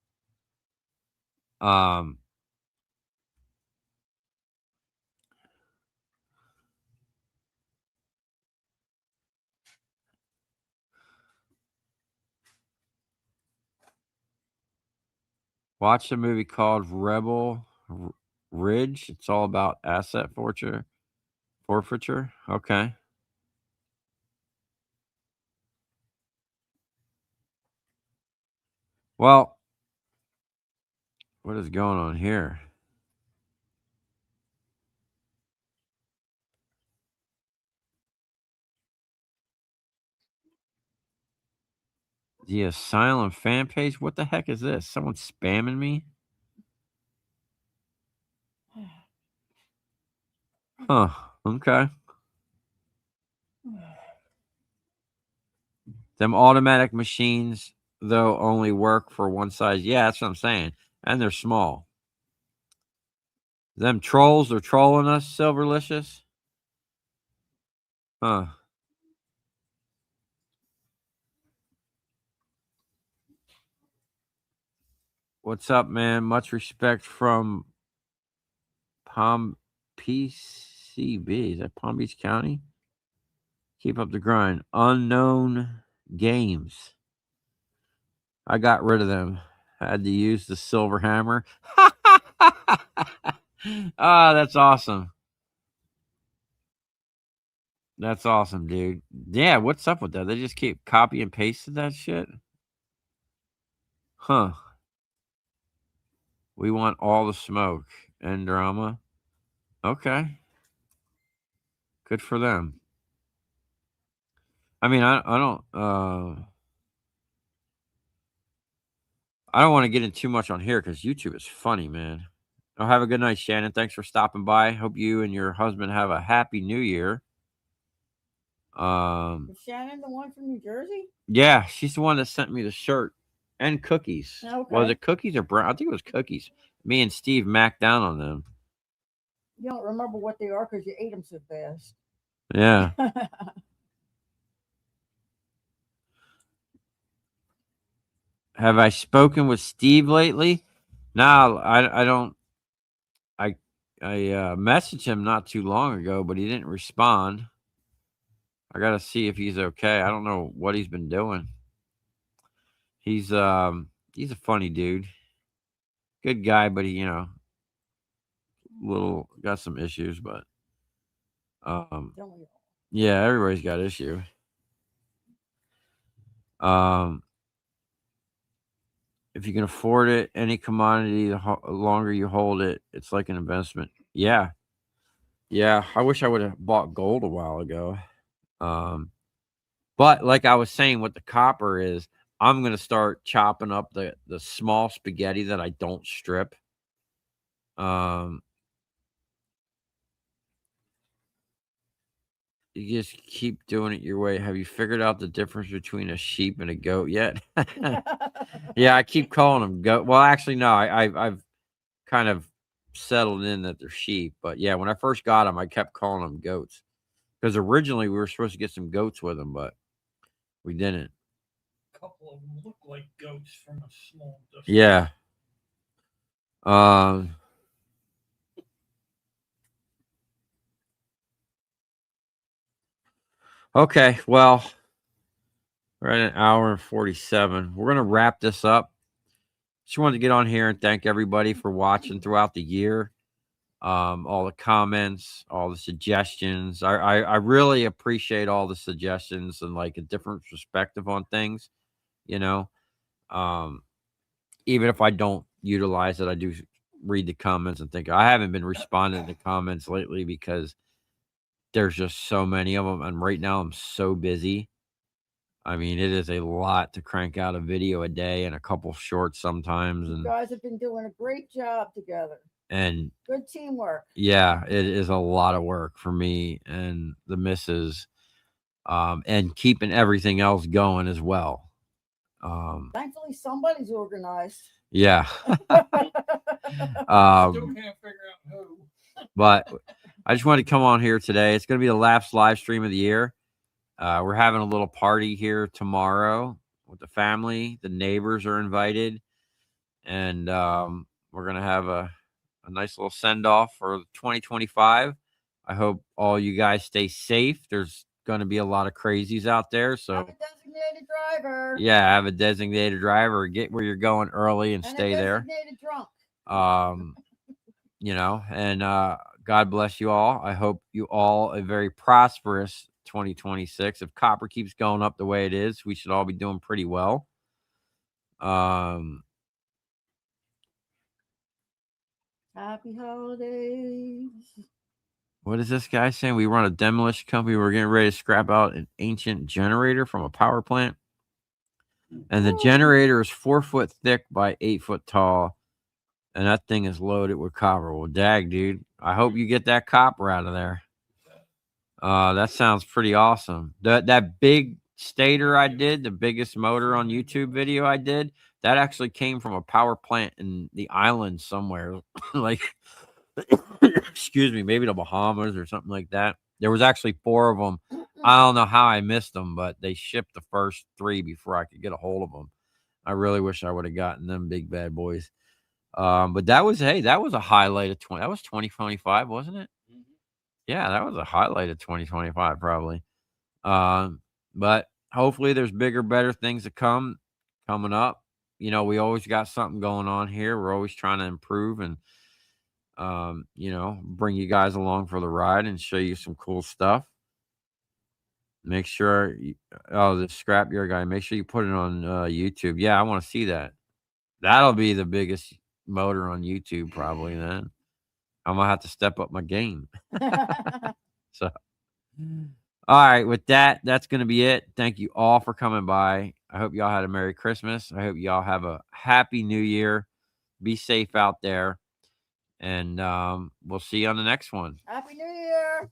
Watch a movie called Rebel Ridge. It's all about asset forfeiture. Okay. Well, what is going on here? The Asylum fan page? What the heck is this? Someone spamming me? Huh. Okay. Them automatic machines, though, only work for one size. Yeah, that's what I'm saying. And they're small. Them trolls are trolling us, Silverlicious. Huh. What's up, man? Much respect from Palm Peace. PCB. Is that Palm Beach County? Keep up the grind. Unknown games. I got rid of them. Had to use the silver hammer. Ah, that's awesome. That's awesome, dude. Yeah, what's up with that? They just keep copy and pasting that shit? Huh. We want all the smoke and drama. Okay. Good for them. I mean, I don't want to get in too much on here because YouTube is funny, man. Oh, have a good night, Shannon. Thanks for stopping by. Hope you and your husband have a happy new year. Is Shannon the one from New Jersey? Yeah, she's the one that sent me the shirt and cookies. Was Okay. it cookies or brown? I think it was cookies. Me and Steve macked down on them. You don't remember what they are because you ate them so fast. Yeah. Have I spoken with Steve lately? No, I don't. I messaged him not too long ago, but he didn't respond. I gotta see if he's okay. I don't know what he's been doing. He's a funny dude. Good guy, but he, little got some issues, but Don't we all? yeah, everybody's got issue. If you can afford it, any commodity, the longer you hold it, it's like an investment. Yeah. Yeah. I wish I would have bought gold a while ago. But like I was saying, what the copper is, I'm gonna start chopping up the small spaghetti that I don't strip. You just keep doing it your way. Have you figured out the difference between a sheep and a goat yet? Yeah, I keep calling them goat. Well, actually, no, I've kind of settled in that they're sheep. But yeah, when I first got them, I kept calling them goats because originally we were supposed to get some goats with them, but we didn't. A couple of them look like goats from a small distance. Yeah. Okay, well, we're at an hour and 47. We're gonna wrap this up. Just wanted to get on here and thank everybody for watching throughout the year. All the comments, all the suggestions. I really appreciate all the suggestions and like a different perspective on things, you know. Even if I don't utilize it, I do read the comments and think I haven't been responding to comments lately because there's just so many of them. And right now I'm so busy. I mean, it is a lot to crank out a video a day and a couple shorts sometimes. You And guys have been doing a great job together. and Good teamwork. yeah, it is a lot of work for me and the missus, and keeping everything else going as well. Thankfully, somebody's organized. Yeah. Still Um, can't figure out who. but I just wanted to come on here today. It's going to be the last live stream of the year. We're having a little party here tomorrow with the family. The neighbors are invited, and we're going to have a nice little send off for 2025. I hope all you guys stay safe. There's going to be a lot of crazies out there, Have so a designated driver. yeah, have a designated driver. Get where you're going early and And stay a there. designated drunk. And God bless you all. I hope you all a very prosperous 2026. If copper keeps going up the way it is, we should all be doing pretty well. Happy holidays. What is this guy saying? We run a demolition company. We're getting ready to scrap out an ancient generator from a power plant. And the generator is 4 foot thick by 8 foot tall. And that thing is loaded with copper. Well, dag, dude. I hope you get that copper out of there. That sounds pretty awesome. That big stator I did, the biggest motor on YouTube video I did, that actually came from a power plant in the island somewhere. Like, excuse me, maybe the Bahamas or something like that. There was actually 4 of them. I don't know how I missed them, but they shipped the first 3 before I could get a hold of them. I really wish I would have gotten them big bad boys. But that was a highlight of 20. That was 2025, wasn't it? Yeah, that was a highlight of 2025, probably. But hopefully there's bigger, better things to coming up. You know, we always got something going on here. We're always trying to improve and you know, bring you guys along for the ride and show you some cool stuff. Make sure the scrapyard guy, make sure you put it on YouTube. Yeah, I want to see that. That'll be the biggest motor on YouTube probably then. I'm gonna have to step up my game. So all right, with that, that's going to be it. Thank you all for coming by. I hope y'all had a Merry Christmas. I hope y'all have a Happy New Year. Be safe out there. And we'll see you on the next one. Happy New Year.